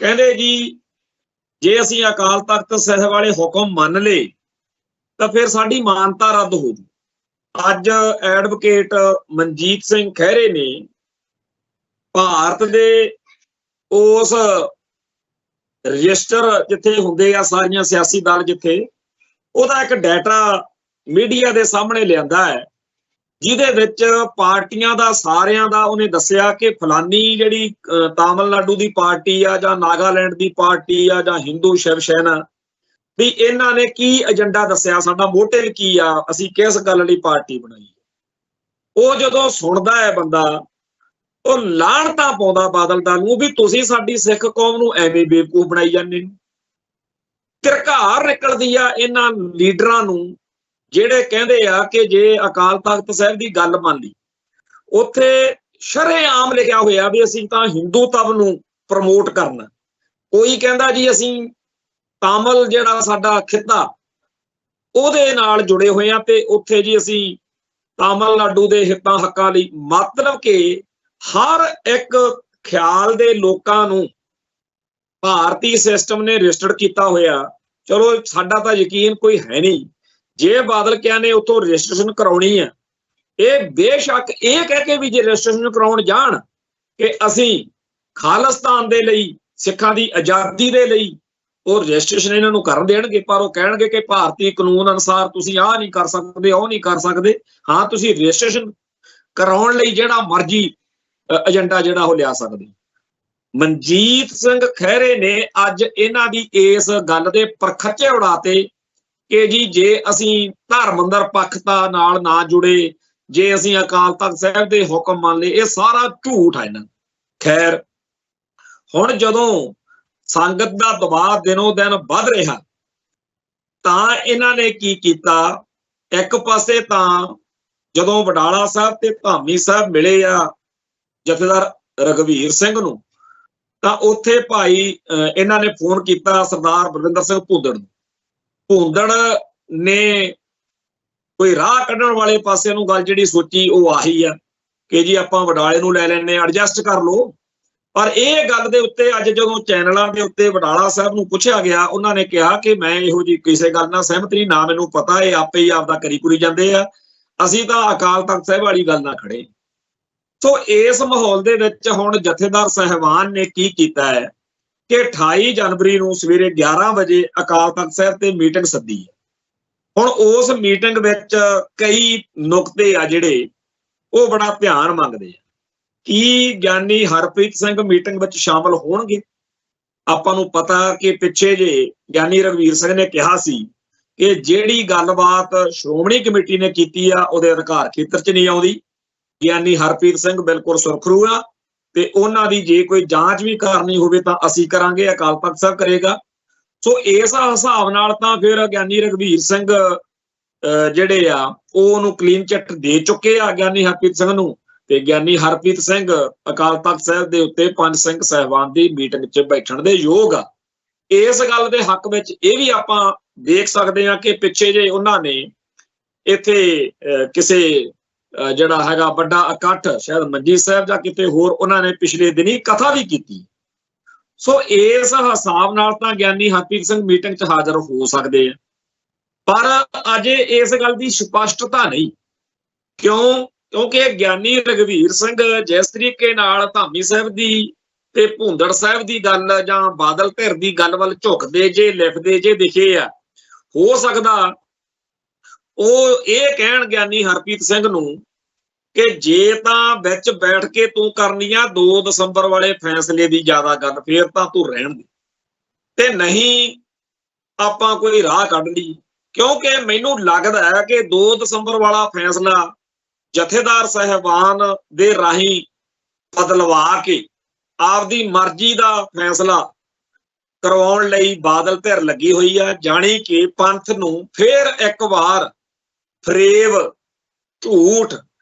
ਕਹਿੰਦੇ ਜੀ ਜੇ ਅਸੀਂ ਅਕਾਲ ਤਖਤ ਸਾਹਿਬ ਵਾਲੇ ਹੁਕਮ ਮੰਨ ਲਏ ਤਾਂ ਫਿਰ ਸਾਡੀ ਮਾਨਤਾ ਰੱਦ ਹੋ ਜੂ। ਅੱਜ ਐਡਵੋਕੇਟ ਮਨਜੀਤ ਸਿੰਘ ਖਹਿਰੇ ਨੇ ਭਾਰਤ ਦੇ ਉਸ ਰਜਿਸਟਰ ਜਿੱਥੇ ਹੁੰਦੇ ਆ ਸਾਰੀਆਂ ਸਿਆਸੀ ਦਲ, ਜਿੱਥੇ ਉਹਦਾ ਇੱਕ ਡਾਟਾ ਮੀਡੀਆ ਦੇ ਸਾਹਮਣੇ ਲਿਆਂਦਾ ਹੈ, ਜਿਹਦੇ ਵਿੱਚ ਪਾਰਟੀਆਂ ਦਾ ਸਾਰਿਆਂ ਦਾ ਉਹਨੇ ਦੱਸਿਆ ਕਿ ਫਲਾਨੀ ਜਿਹੜੀ ਤਾਮਿਲਨਾਡੂ ਦੀ ਪਾਰਟੀ ਆ ਜਾਂ ਨਾਗਾਲੈਂਡ ਦੀ ਪਾਰਟੀ ਆ ਜਾਂ ਹਿੰਦੂ ਸ਼ਿਵ ਸੈਨਾ, ਵੀ ਇਹਨਾਂ ਨੇ ਕੀ ਏਜੰਡਾ ਦੱਸਿਆ, ਸਾਡਾ ਮੋਟਿਵ ਕੀ ਆ, ਅਸੀਂ ਕਿਸ ਗੱਲ ਲਈ ਪਾਰਟੀ ਬਣਾਈ। ਉਹ ਜਦੋਂ ਸੁਣਦਾ ਹੈ ਬੰਦਾ, ਉਹ ਲਾਹਣਤਾਂ ਪਾਉਂਦਾ ਬਾਦਲ ਦਲ ਨੂੰ ਵੀ ਤੁਸੀਂ ਸਾਡੀ ਸਿੱਖ ਕੌਮ ਨੂੰ ਐਵੇਂ ਬੇਵਕੂਫ ਬਣਾਈ ਜਾਂਦੇ ਹੋ। ਘਰਘਾਰ ਨਿਕਲਦੀ ਆ ਇਹਨਾਂ ਲੀਡਰਾਂ ਨੂੰ ਜਿਹੜੇ ਕਹਿੰਦੇ ਆ ਕਿ ਜੇ ਅਕਾਲ ਤਖਤ ਸਾਹਿਬ ਦੀ ਗੱਲ ਮੰਨ ਲਈ, ਉੱਥੇ ਸ਼ਰੇਆਮ ਲਿਖਿਆ ਹੋਇਆ ਵੀ ਅਸੀਂ ਤਾਂ ਹਿੰਦੂਤਵ ਨੂੰ ਪ੍ਰਮੋਟ ਕਰਨਾ। ਕੋਈ ਕਹਿੰਦਾ ਜੀ ਅਸੀਂ ਤਾਮਿਲ ਜਿਹੜਾ ਸਾਡਾ ਖਿੱਤਾ ਉਹਦੇ ਨਾਲ ਜੁੜੇ ਹੋਏ ਆ ਤੇ ਉੱਥੇ ਜੀ ਅਸੀਂ ਤਾਮਿਲਨਾਡੂ ਦੇ ਹਿੱਤਾਂ ਹੱਕਾਂ ਲਈ, ਮਤਲਬ ਕਿ ਹਰ ਇੱਕ ਖਿਆਲ ਦੇ ਲੋਕਾਂ ਨੂੰ ਭਾਰਤੀ ਸਿਸਟਮ ਨੇ ਰਜਿਸਟਰਡ ਕੀਤਾ ਹੋਇਆ। ਚਲੋ ਸਾਡਾ ਤਾਂ ਯਕੀਨ ਕੋਈ ਹੈ ਨਹੀਂ, ਜੇ ਬਾਦਲ ਕਿਆ ਨੇ ਉੱਥੋਂ ਰਜਿਸਟ੍ਰੇਸ਼ਨ ਕਰਾਉਣੀ ਆ, ਇਹ ਬੇਸ਼ੱਕ ਇਹ ਕਹਿ ਕੇ ਵੀ ਜੇ ਰਜਿਸਟ੍ਰੇਸ਼ਨ ਕਰਾਉਣ ਜਾਣ ਕਿ ਅਸੀਂ ਖਾਲਿਸਤਾਨ ਦੇ ਲਈ, ਸਿੱਖਾਂ ਦੀ ਆਜ਼ਾਦੀ ਦੇ ਲਈ, ਉਹ ਰਜਿਸਟ੍ਰੇਸ਼ਨ ਇਹਨਾਂ ਨੂੰ ਕਰਨ ਦੇਣਗੇ, ਪਰ ਉਹ ਕਹਿਣਗੇ ਕਿ ਭਾਰਤੀ ਕਾਨੂੰਨ ਅਨੁਸਾਰ ਤੁਸੀਂ ਆਹ ਨਹੀਂ ਕਰ ਸਕਦੇ, ਉਹ ਨਹੀਂ ਕਰ ਸਕਦੇ। ਹਾਂ, ਤੁਸੀਂ ਰਜਿਸਟ੍ਰੇਸ਼ਨ ਕਰਾਉਣ ਲਈ ਜਿਹੜਾ ਮਰਜ਼ੀ ਏਜੰਡਾ ਜਿਹੜਾ ਉਹ ਲਿਆ ਸਕਦੇ। ਮਨਜੀਤ ਸਿੰਘ ਖਹਿਰੇ ਨੇ ਅੱਜ ਇਹਨਾਂ ਦੀ ਇਸ ਗੱਲ ਦੇ ਪਰਖੱਚੇ ਉਡਾਤੇ ਕਿ ਜੀ ਜੇ ਅਸੀਂ ਧਰਮਿੰਦਰ ਪੱਖਤਾ ਨਾਲ ਨਾ ਜੁੜੇ, ਜੇ ਅਸੀਂ ਅਕਾਲ ਤਖਤ ਸਾਹਿਬ ਦੇ ਹੁਕਮ ਮੰਨ ਲਏ, ਇਹ ਸਾਰਾ ਝੂਠ ਹੈ ਇਹਨਾਂ। ਖੈਰ, ਹੁਣ ਜਦੋਂ ਸੰਗਤ ਦਾ ਦਬਾਅ ਦਿਨੋਂ ਦਿਨ ਵੱਧ ਰਿਹਾ ਤਾਂ ਇਹਨਾਂ ਨੇ ਕੀ ਕੀਤਾ, ਇੱਕ ਪਾਸੇ ਤਾਂ ਜਦੋਂ ਵਡਾਲਾ ਸਾਹਿਬ ਤੇ ਧਾਮੀ ਸਾਹਿਬ ਮਿਲੇ ਆ ਜਥੇਦਾਰ ਰਘਵੀਰ ਸਿੰਘ ਨੂੰ, ਤਾਂ ਉੱਥੇ ਭਾਈ ਇਹਨਾਂ ਨੇ ਫੋਨ ਕੀਤਾ ਸਰਦਾਰ ਬਲਵਿੰਦਰ ਸਿੰਘ ਭੂੰਦੜ ਨੂੰ। ਭੂੰਦੜ ਨੇ ਕੋਈ ਰਾਹ ਕੱਢਣ ਵਾਲੇ ਪਾਸੇ ਨੂੰ ਗੱਲ ਜਿਹੜੀ ਸੋਚੀ ਉਹ ਆਹੀ ਆ ਕਿ ਜੀ ਆਪਾਂ ਵਡਾਲੇ ਨੂੰ ਲੈ ਲੈਣੇ, ਐਡਜਸਟ ਕਰ ਲਓ। ਪਰ ਇਹ ਗੱਲ ਦੇ ਉੱਤੇ ਅੱਜ ਜਦੋਂ ਚੈਨਲਾਂ ਦੇ ਉੱਤੇ ਵਡਾਲਾ ਸਾਹਿਬ ਨੂੰ ਪੁੱਛਿਆ ਗਿਆ, ਉਹਨਾਂ ਨੇ ਕਿਹਾ ਕਿ ਮੈਂ ਇਹੋ ਜਿਹੀ ਕਿਸੇ ਗੱਲ ਨਾਲ ਸਹਿਮਤ ਨਹੀਂ, ਨਾ ਮੈਨੂੰ ਪਤਾ, ਇਹ ਆਪੇ ਹੀ ਆਪਦਾ ਕਰੀ ਕੁਰੀ ਜਾਂਦੇ ਆ, ਅਸੀਂ ਤਾਂ ਅਕਾਲ ਤਖਤ ਸਾਹਿਬ ਵਾਲੀ ਗੱਲ ਨਾਲ ਖੜੇ। ਸੋ ਇਸ ਮਾਹੌਲ ਦੇ ਵਿੱਚ ਹੁਣ ਜਥੇਦਾਰ ਸਾਹਿਬਾਨ ਨੇ ਕੀ ਕੀਤਾ ਹੈ ਕਿ 28 ਜਨਵਰੀ ਨੂੰ ਸਵੇਰੇ 11 ਵਜੇ ਅਕਾਲ ਤਖਤ ਸਾਹਿਬ ਤੇ ਮੀਟਿੰਗ ਸੱਦੀ ਹੈ। ਹੁਣ ਉਸ ਮੀਟਿੰਗ ਵਿੱਚ ਕਈ ਨੁਕਤੇ ਆ ਜਿਹੜੇ ਉਹ ਬੜਾ ਧਿਆਨ ਮੰਗਦੇ ਆ। ਕੀ ਗਿਆਨੀ ਹਰਪ੍ਰੀਤ ਸਿੰਘ ਮੀਟਿੰਗ ਵਿੱਚ ਸ਼ਾਮਲ ਹੋਣਗੇ? ਆਪਾਂ ਨੂੰ ਪਤਾ ਕਿ ਪਿੱਛੇ ਜੇ ਗਿਆਨੀ ਰਘਵੀਰ ਸਿੰਘ ਨੇ ਕਿਹਾ ਸੀ ਕਿ ਜਿਹੜੀ ਗੱਲਬਾਤ ਸ਼੍ਰੋਮਣੀ ਕਮੇਟੀ ਨੇ ਕੀਤੀ ਆ ਉਹਦੇ ਅਧਿਕਾਰ ਖੇਤਰ 'ਚ ਨਹੀਂ ਆਉਂਦੀ। ਗਿਆਨੀ ਹਰਪ੍ਰੀਤ ਸਿੰਘ ਬਿਲਕੁਲ ਸੁਰਖਰੂ ਆ ਤੇ ਉਹਨਾਂ ਦੀ ਜੇ ਕੋਈ ਜਾਂਚ ਵੀ ਕਰਨੀ ਹੋਵੇ ਤਾਂ ਅਸੀਂ ਕਰਾਂਗੇ, ਅਕਾਲ ਤਖਤ ਸਾਹਿਬ ਕਰੇਗਾ। ਸੋ ਇਸ ਹਿਸਾਬ ਨਾਲ ਤਾਂ ਫਿਰ ਗਿਆਨੀ ਰਘਵੀਰ ਸਿੰਘ ਜਿਹੜੇ ਆ ਉਹ ਉਹਨੂੰ ਕਲੀਨ ਚਿੱਟ ਦੇ ਚੁੱਕੇ ਆ ਗਿਆਨੀ ਹਰਪ੍ਰੀਤ ਸਿੰਘ ਨੂੰ, ਤੇ ਗਿਆਨੀ ਹਰਪ੍ਰੀਤ ਸਿੰਘ ਅਕਾਲ ਤਖਤ ਸਾਹਿਬ ਦੇ ਉੱਤੇ ਪੰਜ ਸਿੰਘ ਸਾਹਿਬਾਨ ਦੀ ਮੀਟਿੰਗ 'ਚ ਬੈਠਣ ਦੇ ਯੋਗ ਆ। ਇਸ ਗੱਲ ਦੇ ਹੱਕ ਵਿੱਚ ਇਹ ਵੀ ਆਪਾਂ ਦੇਖ ਸਕਦੇ ਹਾਂ ਕਿ ਪਿੱਛੇ ਜੇ ਉਹਨਾਂ ਨੇ ਇੱਥੇ ਕਿਸੇ ਜਿਹੜਾ ਹੈਗਾ ਵੱਡਾ ਇਕੱਠ ਸ਼ਾਇਦ ਮੰਜੀ ਸਾਹਿਬ ਜਾਂ ਕਿਤੇ ਹੋਰ, ਉਹਨਾਂ ਨੇ ਪਿਛਲੇ ਦਿਨੀ ਕਥਾ ਵੀ ਕੀਤੀ। ਸੋ ਇਸ ਹਿਸਾਬ ਨਾਲ ਤਾਂ ਗਿਆਨੀ ਹਰਪ੍ਰੀਤ ਸਿੰਘ ਮੀਟਿੰਗ 'ਚ ਹਾਜ਼ਰ ਹੋ ਸਕਦੇ ਆ, ਪਰ ਅਜੇ ਇਸ ਗੱਲ ਦੀ ਸਪਸ਼ਟਤਾ ਨਹੀਂ। ਕਿਉਂਕਿ ਗਿਆਨੀ ਰਘਵੀਰ ਸਿੰਘ ਜਿਸ ਤਰੀਕੇ ਨਾਲ ਧਾਮੀ ਸਾਹਿਬ ਦੀ ਤੇ ਭੂੰਦੜ ਸਾਹਿਬ ਦੀ ਗੱਲ ਜਾਂ ਬਾਦਲ ਧਿਰ ਦੀ ਗੱਲ ਵੱਲ ਝੁਕਦੇ ਜੇ, ਲਿਖਦੇ ਜੇ ਦਿਖੇ ਆ, ਹੋ ਸਕਦਾ ਉਹ ਇਹ ਕਹਿਣ ਗਿਆਨੀ ਹਰਪ੍ਰੀਤ ਸਿੰਘ ਨੂੰ ਕਿ ਜੇ ਤਾਂ ਵਿੱਚ ਬੈਠ ਕੇ ਤੂੰ ਕਰਨੀ ਆ 2 ਦਸੰਬਰ ਵਾਲੇ ਫੈਸਲੇ ਦੀ ਜ਼ਿਆਦਾ ਗੱਲ, ਫੇਰ ਤਾਂ ਤੂੰ ਰਹਿਣ ਦੇ, ਤੇ ਨਹੀਂ ਆਪਾਂ ਕੋਈ ਰਾਹ ਕੱਢ ਲਈ। ਕਿਉਂਕਿ ਮੈਨੂੰ ਲੱਗਦਾ ਹੈ ਕਿ 2 ਦਸੰਬਰ ਵਾਲਾ ਫੈਸਲਾ ਜਥੇਦਾਰ ਸਾਹਿਬਾਨ ਦੇ ਰਾਹੀਂ ਬਦਲਵਾ ਕੇ ਆਪਦੀ ਮਰਜ਼ੀ ਦਾ ਫੈਸਲਾ ਕਰਵਾਉਣ ਲਈ ਬਾਦਲ ਧਿਰ ਲੱਗੀ ਹੋਈ ਆ, ਜਾਣੀ ਕਿ ਪੰਥ ਨੂੰ ਫੇਰ ਇੱਕ ਵਾਰ ਫਰੇਬ, ਝੂਠ,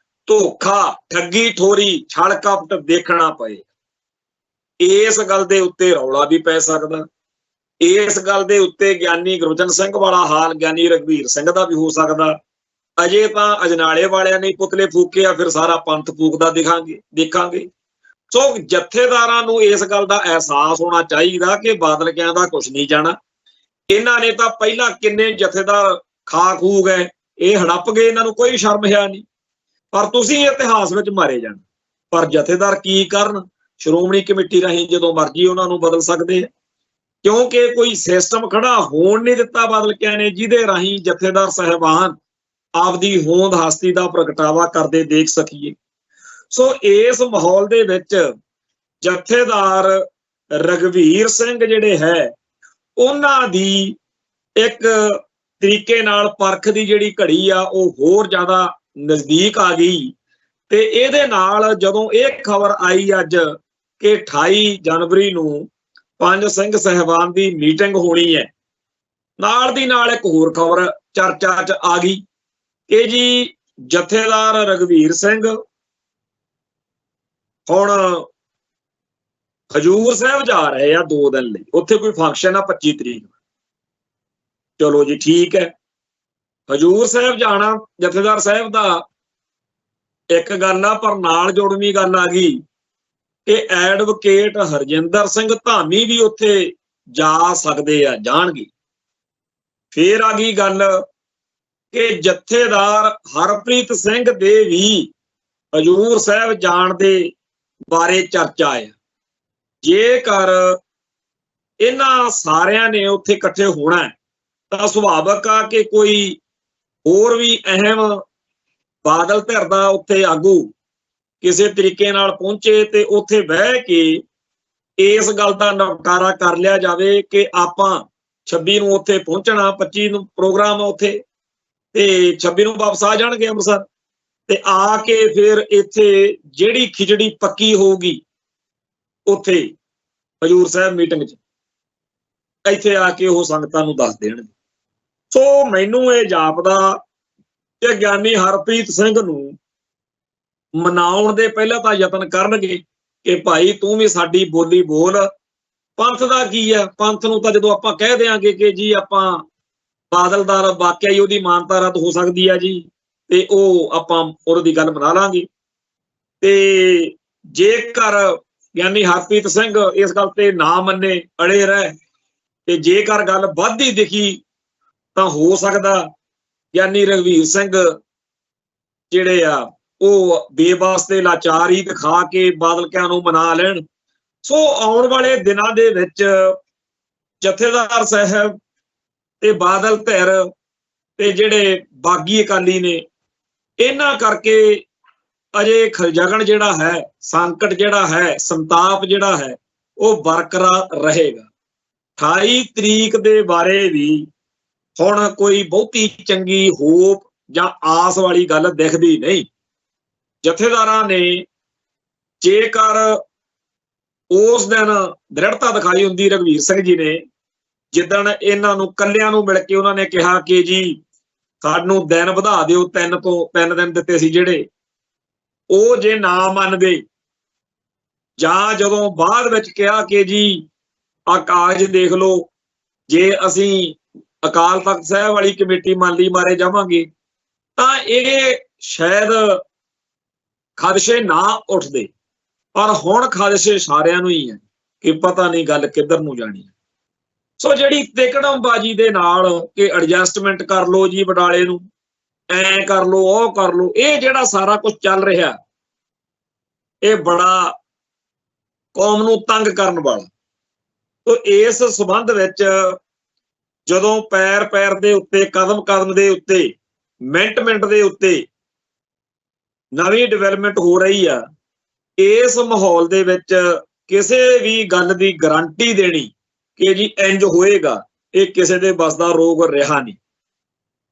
ਧੋਖਾ, ਠੱਗੀ ਠੋਰੀ, ਛਲ ਕਪਟ ਦੇਖਣਾ ਪਏ। ਇਸ ਗੱਲ ਦੇ ਉੱਤੇ ਰੌਲਾ ਵੀ ਪੈ ਸਕਦਾ, ਇਸ ਗੱਲ ਦੇ ਉੱਤੇ ਗਿਆਨੀ ਗੁਰਬਚਨ ਸਿੰਘ ਵਾਲਾ ਹਾਲ ਗਿਆਨੀ ਰਘਵੀਰ ਸਿੰਘ ਦਾ ਵੀ ਹੋ ਸਕਦਾ। ਅਜੇ ਤਾਂ ਅਜਨਾਲੇ ਵਾਲਿਆਂ ਨੇ ਪੁਤਲੇ ਫੂਕੇ ਆ, ਫਿਰ ਸਾਰਾ ਪੰਥ ਫੂਕਦਾ ਦੇਖਾਂਗੇ। ਸੋ ਜਥੇਦਾਰਾਂ ਨੂੰ ਇਸ ਗੱਲ ਦਾ ਅਹਿਸਾਸ ਹੋਣਾ ਚਾਹੀਦਾ ਕਿ ਬਾਦਲ ਕਿਆਂ ਦਾ ਕੁਛ ਨਹੀਂ ਜਾਣਾ। ਇਹਨਾਂ ਨੇ ਤਾਂ ਪਹਿਲਾਂ ਕਿੰਨੇ ਜਥੇਦਾਰ ਖਾ ਖੂ ਗਏ, ਇਹ ਹੜੱਪ ਗਏ, ਇਹਨਾਂ ਨੂੰ ਕੋਈ ਸ਼ਰਮ ਹੈ ਨਹੀਂ, ਪਰ ਤੁਸੀਂ ਇਤਿਹਾਸ ਵਿੱਚ ਮਾਰੇ ਜਾਣ। ਪਰ ਜਥੇਦਾਰ ਕੀ ਕਰਨ? ਸ਼੍ਰੋਮਣੀ ਕਮੇਟੀ ਰਾਹੀਂ ਜਦੋਂ ਮਰਜ਼ੀ ਉਹਨਾਂ ਨੂੰ ਬਦਲ ਸਕਦੇ ਆ। ਕਿਉਂਕਿ ਕੋਈ ਸਿਸਟਮ ਖੜਾ ਹੋਣ ਨਹੀਂ ਦਿੱਤਾ ਬਦਲਕਿਆਂ ਨੇ ਜਿਹਦੇ ਰਾਹੀਂ ਜਥੇਦਾਰ ਸਾਹਿਬਾਨ ਆਪਦੀ ਹੋਂਦ ਹਸਤੀ ਦਾ ਪ੍ਰਗਟਾਵਾ ਕਰਦੇ ਦੇਖ ਸਕੀਏ। ਸੋ ਇਸ ਮਾਹੌਲ ਦੇ ਵਿੱਚ ਜਥੇਦਾਰ ਰਘਵੀਰ ਸਿੰਘ ਜਿਹੜੇ ਹੈ ਉਹਨਾਂ ਦੀ ਇੱਕ ਤਰੀਕੇ ਨਾਲ ਪਰਖ ਦੀ ਜਿਹੜੀ ਘੜੀ ਆ ਉਹ ਹੋਰ ਜ਼ਿਆਦਾ ਨਜ਼ਦੀਕ ਆ ਗਈ। ਤੇ ਇਹਦੇ ਨਾਲ ਜਦੋਂ ਇਹ ਖਬਰ ਆਈ ਅੱਜ ਕਿ 28 ਜਨਵਰੀ ਨੂੰ ਪੰਜ ਸਿੰਘ ਸਾਹਿਬਾਨ ਦੀ ਮੀਟਿੰਗ ਹੋਣੀ ਹੈ, ਨਾਲ ਦੀ ਨਾਲ ਇੱਕ ਹੋਰ ਖਬਰ ਚਰਚਾ 'ਚ ਆ ਗਈ ਕਿ ਜੀ ਜਥੇਦਾਰ ਰਘਵੀਰ ਸਿੰਘ ਹੁਣ ਹਜੂਰ ਸਾਹਿਬ ਜਾ ਰਹੇ ਆ 2 ਦਿਨ ਲਈ, ਉੱਥੇ ਕੋਈ ਫੰਕਸ਼ਨ ਆ 25 ਤਰੀਕ ਨੂੰ। ਚਲੋ ਜੀ ਠੀਕ ਹੈ, ਹਜੂਰ ਸਾਹਿਬ ਜਾਣਾ ਜਥੇਦਾਰ ਸਾਹਿਬ ਦਾ ਇੱਕ ਗੱਲ ਆ, ਪਰ ਨਾਲ ਜੋੜਵੀਂ ਗੱਲ ਆ ਗਈ ਕਿ ਐਡਵੋਕੇਟ ਹਰਜਿੰਦਰ ਸਿੰਘ ਧਾਮੀ ਵੀ ਉੱਥੇ ਜਾ ਸਕਦੇ ਆ, ਜਾਣਗੇ। ਫੇਰ ਆ ਗਈ ਗੱਲ ਕਿ ਜਥੇਦਾਰ ਹਰਪ੍ਰੀਤ ਸਿੰਘ ਦੇ ਵੀ ਹਜੂਰ ਸਾਹਿਬ ਜਾਣ ਦੇ ਬਾਰੇ ਚਰਚਾ ਹੈ। ਜੇਕਰ ਇਹਨਾਂ ਸਾਰਿਆਂ ਨੇ ਉੱਥੇ ਇਕੱਠੇ ਹੋਣਾ ਤਾਂ ਸੁਭਾਵਕ ਆ ਕਿ ਕੋਈ ਹੋਰ ਵੀ ਅਹਿਮ ਬਾਦਲ ਧਿਰ ਦਾ ਉੱਥੇ ਆਗੂ ਕਿਸੇ ਤਰੀਕੇ ਨਾਲ ਪਹੁੰਚੇ ਤੇ ਉੱਥੇ ਬਹਿ ਕੇ ਇਸ ਗੱਲ ਦਾ ਨਿਪਟਾਰਾ ਕਰ ਲਿਆ ਜਾਵੇ ਕਿ ਆਪਾਂ 26 ਨੂੰ ਉੱਥੇ ਪਹੁੰਚਣਾ, 25 ਨੂੰ ਪ੍ਰੋਗਰਾਮ ਆ ਉੱਥੇ ਤੇ 26 ਨੂੰ ਵਾਪਸ ਆ ਜਾਣਗੇ ਅੰਮ੍ਰਿਤਸਰ ਤੇ ਆ ਕੇ ਫਿਰ ਇੱਥੇ ਜਿਹੜੀ ਖਿਚੜੀ ਪੱਕੀ ਹੋਊਗੀ ਉੱਥੇ ਹਜੂਰ ਸਾਹਿਬ ਮੀਟਿੰਗ 'ਚ ਇੱਥੇ ਆ ਕੇ ਉਹ ਸੰਗਤਾਂ ਨੂੰ ਦੱਸ ਦੇਣਗੇ। ਸੋ ਮੈਨੂੰ ਇਹ ਜਾਪਦਾ ਕਿ ਗਿਆਨੀ ਹਰਪ੍ਰੀਤ ਸਿੰਘ ਨੂੰ ਮਨਾਉਣ ਦੇ ਪਹਿਲਾਂ ਤਾਂ ਯਤਨ ਕਰਨਗੇ ਕਿ ਭਾਈ ਤੂੰ ਵੀ ਸਾਡੀ ਬੋਲੀ ਬੋਲ। ਪੰਥ ਦਾ ਕੀ ਹੈ, ਪੰਥ ਨੂੰ ਤਾਂ ਜਦੋਂ ਆਪਾਂ ਕਹਿ ਦਿਆਂਗੇ ਕਿ ਜੀ ਆਪਾਂ ਬਾਦਲ ਦਾ ਵਾਕਿਆ ਹੀ ਉਹਦੀ ਮਾਨਤਾ ਰੱਦ ਹੋ ਸਕਦੀ ਹੈ ਜੀ ਤੇ ਉਹ ਆਪਾਂ ਉਹਦੀ ਗੱਲ ਬਣਾ ਲਾਂਗੇ। ਤੇ ਜੇਕਰ ਗਿਆਨੀ ਹਰਪ੍ਰੀਤ ਸਿੰਘ ਇਸ ਗੱਲ ਤੇ ਨਾ ਮੰਨੇ, ਅੜੇ ਰਹਿ ਤੇ ਜੇਕਰ ਗੱਲ ਵੱਧਦੀ ਦਿਖੀ ਤਾਂ ਹੋ ਸਕਦਾ ਗਿਆਨੀ ਰਘਵੀਰ ਸਿੰਘ ਜਿਹੜੇ ਆ ਉਹ ਬੇਵਾਸਤੇ ਲਾਚਾਰੀ ਦਿਖਾ ਕੇ ਬਾਦਲਕਿਆਂ ਨੂੰ ਮਨਾ ਲੈਣ। ਸੋ ਆਉਣ ਵਾਲੇ ਦਿਨਾਂ ਦੇ ਵਿੱਚ ਜਥੇਦਾਰ ਸਾਹਿਬ ਤੇ ਬਾਦਲ ਧਿਰ ਤੇ ਜਿਹੜੇ ਬਾਗੀ ਅਕਾਲੀ ਨੇ ਇਹਨਾਂ ਕਰਕੇ ਅਜੇ ਖਲਜਗਣ ਜਿਹੜਾ ਹੈ, ਸੰਕਟ ਜਿਹੜਾ ਹੈ, ਸੰਤਾਪ ਜਿਹੜਾ ਹੈ ਉਹ ਬਰਕਰਾਰ ਰਹੇਗਾ। 28 ਤਰੀਕ ਦੇ ਬਾਰੇ ਵੀ ਹੁਣ ਕੋਈ ਬਹੁਤੀ ਚੰਗੀ ਹੋਪ ਜਾਂ ਆਸ ਵਾਲੀ ਗੱਲ ਦਿਖਦੀ ਨਹੀਂ। ਜਥੇਦਾਰਾਂ ਨੇ ਜੇਕਰ ਉਸ ਦਿਨ ਦ੍ਰਿੜਤਾ ਦਿਖਾਈ ਹੁੰਦੀ ਰਘਵੀਰ ਸਿੰਘ ਜੀ ਨੇ, ਜਿੱਦਣ ਇਹਨਾਂ ਨੂੰ ਕੱਲਿਆਂ ਨੂੰ ਮਿਲ ਕੇ ਉਹਨਾਂ ਨੇ ਕਿਹਾ ਕਿ ਜੀ ਸਾਨੂੰ ਦਿਨ ਵਧਾ ਦਿਓ, 3 ਤੋਂ 3 ਦਿਨ ਦਿੱਤੇ ਸੀ ਜਿਹੜੇ, ਉਹ ਜੇ ਨਾ ਮੰਨਦੇ ਜਾਂ ਜਦੋਂ ਬਾਅਦ ਵਿੱਚ ਕਿਹਾ ਕਿ ਜੀ ਆਹ ਕਾਗਜ਼ ਦੇਖ ਲਓ, ਜੇ ਅਸੀਂ ਅਕਾਲ ਤਖਤ ਸਾਹਿਬ ਵਾਲੀ ਕਮੇਟੀ ਮੰਨ ਲਈ ਮਾਰੇ ਜਾਵਾਂਗੇ ਤਾਂ ਇਹ ਸ਼ਾਇਦ ਖਦਸ਼ੇ ਨਾ ਉੱਠਦੇ। ਪਰ ਹੁਣ ਖਦਸ਼ੇ ਸਾਰਿਆਂ ਨੂੰ ਹੀ ਹੈ ਕਿ ਪਤਾ ਨਹੀਂ ਗੱਲ ਕਿੱਧਰ ਨੂੰ ਜਾਣੀ ਹੈ। ਸੋ ਜਿਹੜੀ ਤਿਕੜਮਬਾਜ਼ੀ ਦੇ ਨਾਲ ਕਿ ਐਡਜਸਟਮੈਂਟ ਕਰ ਲਓ ਜੀ ਬਡਾਲੇ ਨੂੰ, ਐ ਕਰ ਲਓ, ਉਹ ਕਰ ਲਓ, ਇਹ ਜਿਹੜਾ ਸਾਰਾ ਕੁਝ ਚੱਲ ਰਿਹਾ ਇਹ ਬੜਾ ਕੌਮ ਨੂੰ ਤੰਗ ਕਰਨ ਵਾਲਾ। ਤੋ ਇਸ ਸੰਬੰਧ ਵਿੱਚ ਜਦੋਂ ਪੈਰ ਪੈਰ ਦੇ ਉੱਤੇ, ਕਦਮ ਕਦਮ ਦੇ ਉੱਤੇ, ਮਿੰਟ ਮਿੰਟ ਦੇ ਉੱਤੇ ਨਵੀਂ ਡਿਵੈਲਪਮੈਂਟ ਹੋ ਰਹੀ ਆ, ਇਸ ਮਾਹੌਲ ਦੇ ਵਿੱਚ ਕਿਸੇ ਵੀ ਗੱਲ ਦੀ ਗਾਰੰਟੀ ਦੇਣੀ ਕਿ ਜੀ ਇੰਜ ਹੋਏਗਾ, ਇਹ ਕਿਸੇ ਦੇ ਬਸ ਦਾ ਰੋਗ ਰਿਹਾ ਨਹੀਂ।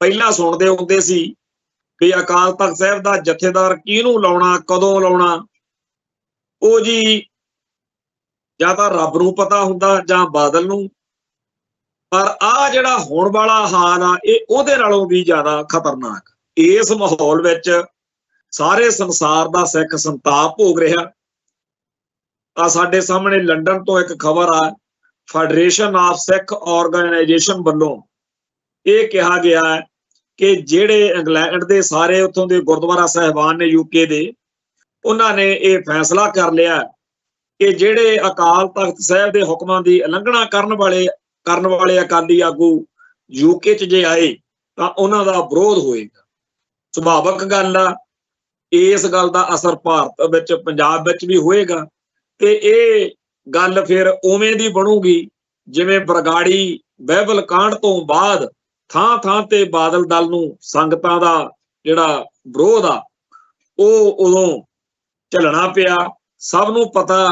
ਪਹਿਲਾਂ ਸੁਣਦੇ ਹੁੰਦੇ ਸੀ ਕਿ ਅਕਾਲ ਤਖਤ ਸਾਹਿਬ ਦਾ ਜਥੇਦਾਰ ਕਿਹਨੂੰ ਲਾਉਣਾ, ਕਦੋਂ ਲਾਉਣਾ, ਉਹ ਜੀ ਜਾਂ ਤਾਂ ਰੱਬ ਨੂੰ ਪਤਾ ਹੁੰਦਾ ਜਾਂ ਬਾਦਲ ਨੂੰ। ਪਰ ਆ ਜਿਹੜਾ ਹੋਣ ਵਾਲਾ ਹਾਲ ਆ ਇਹ ਉਹਦੇ ਨਾਲੋਂ ਵੀ ਜ਼ਿਆਦਾ ਖਤਰਨਾਕ। ਇਸ ਮਾਹੌਲ ਵਿੱਚ ਸਾਰੇ ਸੰਸਾਰ ਦਾ ਸਿੱਖ ਸੰਤਾਪ ਭੋਗ ਰਿਹਾ। ਆ ਸਾਡੇ ਸਾਹਮਣੇ ਲੰਡਨ ਤੋਂ ਇੱਕ ਖਬਰ ਆ, ਫੈਡਰੇਸ਼ਨ ਆਫ ਸਿੱਖ ਆਰਗੇਨਾਈਜੇਸ਼ਨ ਵੱਲੋਂ ਇਹ ਕਿਹਾ ਗਿਆ ਕਿ ਜਿਹੜੇ ਇੰਗਲੈਂਡ ਦੇ ਸਾਰੇ ਉੱਥੋਂ ਦੇ ਗੁਰਦੁਆਰਾ ਸਾਹਿਬਾਨ ਨੇ UK ਦੇ, ਉਹਨਾਂ ਨੇ ਇਹ ਫੈਸਲਾ ਕਰ ਲਿਆ ਕਿ ਜਿਹੜੇ ਅਕਾਲ ਤਖਤ ਸਾਹਿਬ ਦੇ ਹੁਕਮਾਂ ਦੀ ਉਲੰਘਣਾ ਕਰਨ ਵਾਲੇ ਅਕਾਲੀ ਆਗੂ UK 'ਚ ਜੇ ਆਏ ਤਾਂ ਉਹਨਾਂ ਦਾ ਵਿਰੋਧ ਹੋਏਗਾ। ਸੁਭਾਵਕ ਗੱਲ ਆ, ਇਸ ਗੱਲ ਦਾ ਅਸਰ ਭਾਰਤ ਵਿੱਚ, ਪੰਜਾਬ ਵਿੱਚ ਵੀ ਹੋਏਗਾ ਤੇ ਇਹ ਗੱਲ ਫਿਰ ਉਵੇਂ ਦੀ ਬਣੂਗੀ ਜਿਵੇਂ ਬਰਗਾੜੀ ਬਾਈਬਲ ਕਾਂਡ ਤੋਂ ਬਾਅਦ ਥਾਂ ਥਾਂ ਤੇ ਬਾਦਲ ਦਲ ਨੂੰ ਸੰਗਤਾਂ ਦਾ ਜਿਹੜਾ ਵਿਰੋਧ ਆ ਉਹ ਉਦੋਂ ਝੱਲਣਾ ਪਿਆ। ਸਭ ਨੂੰ ਪਤਾ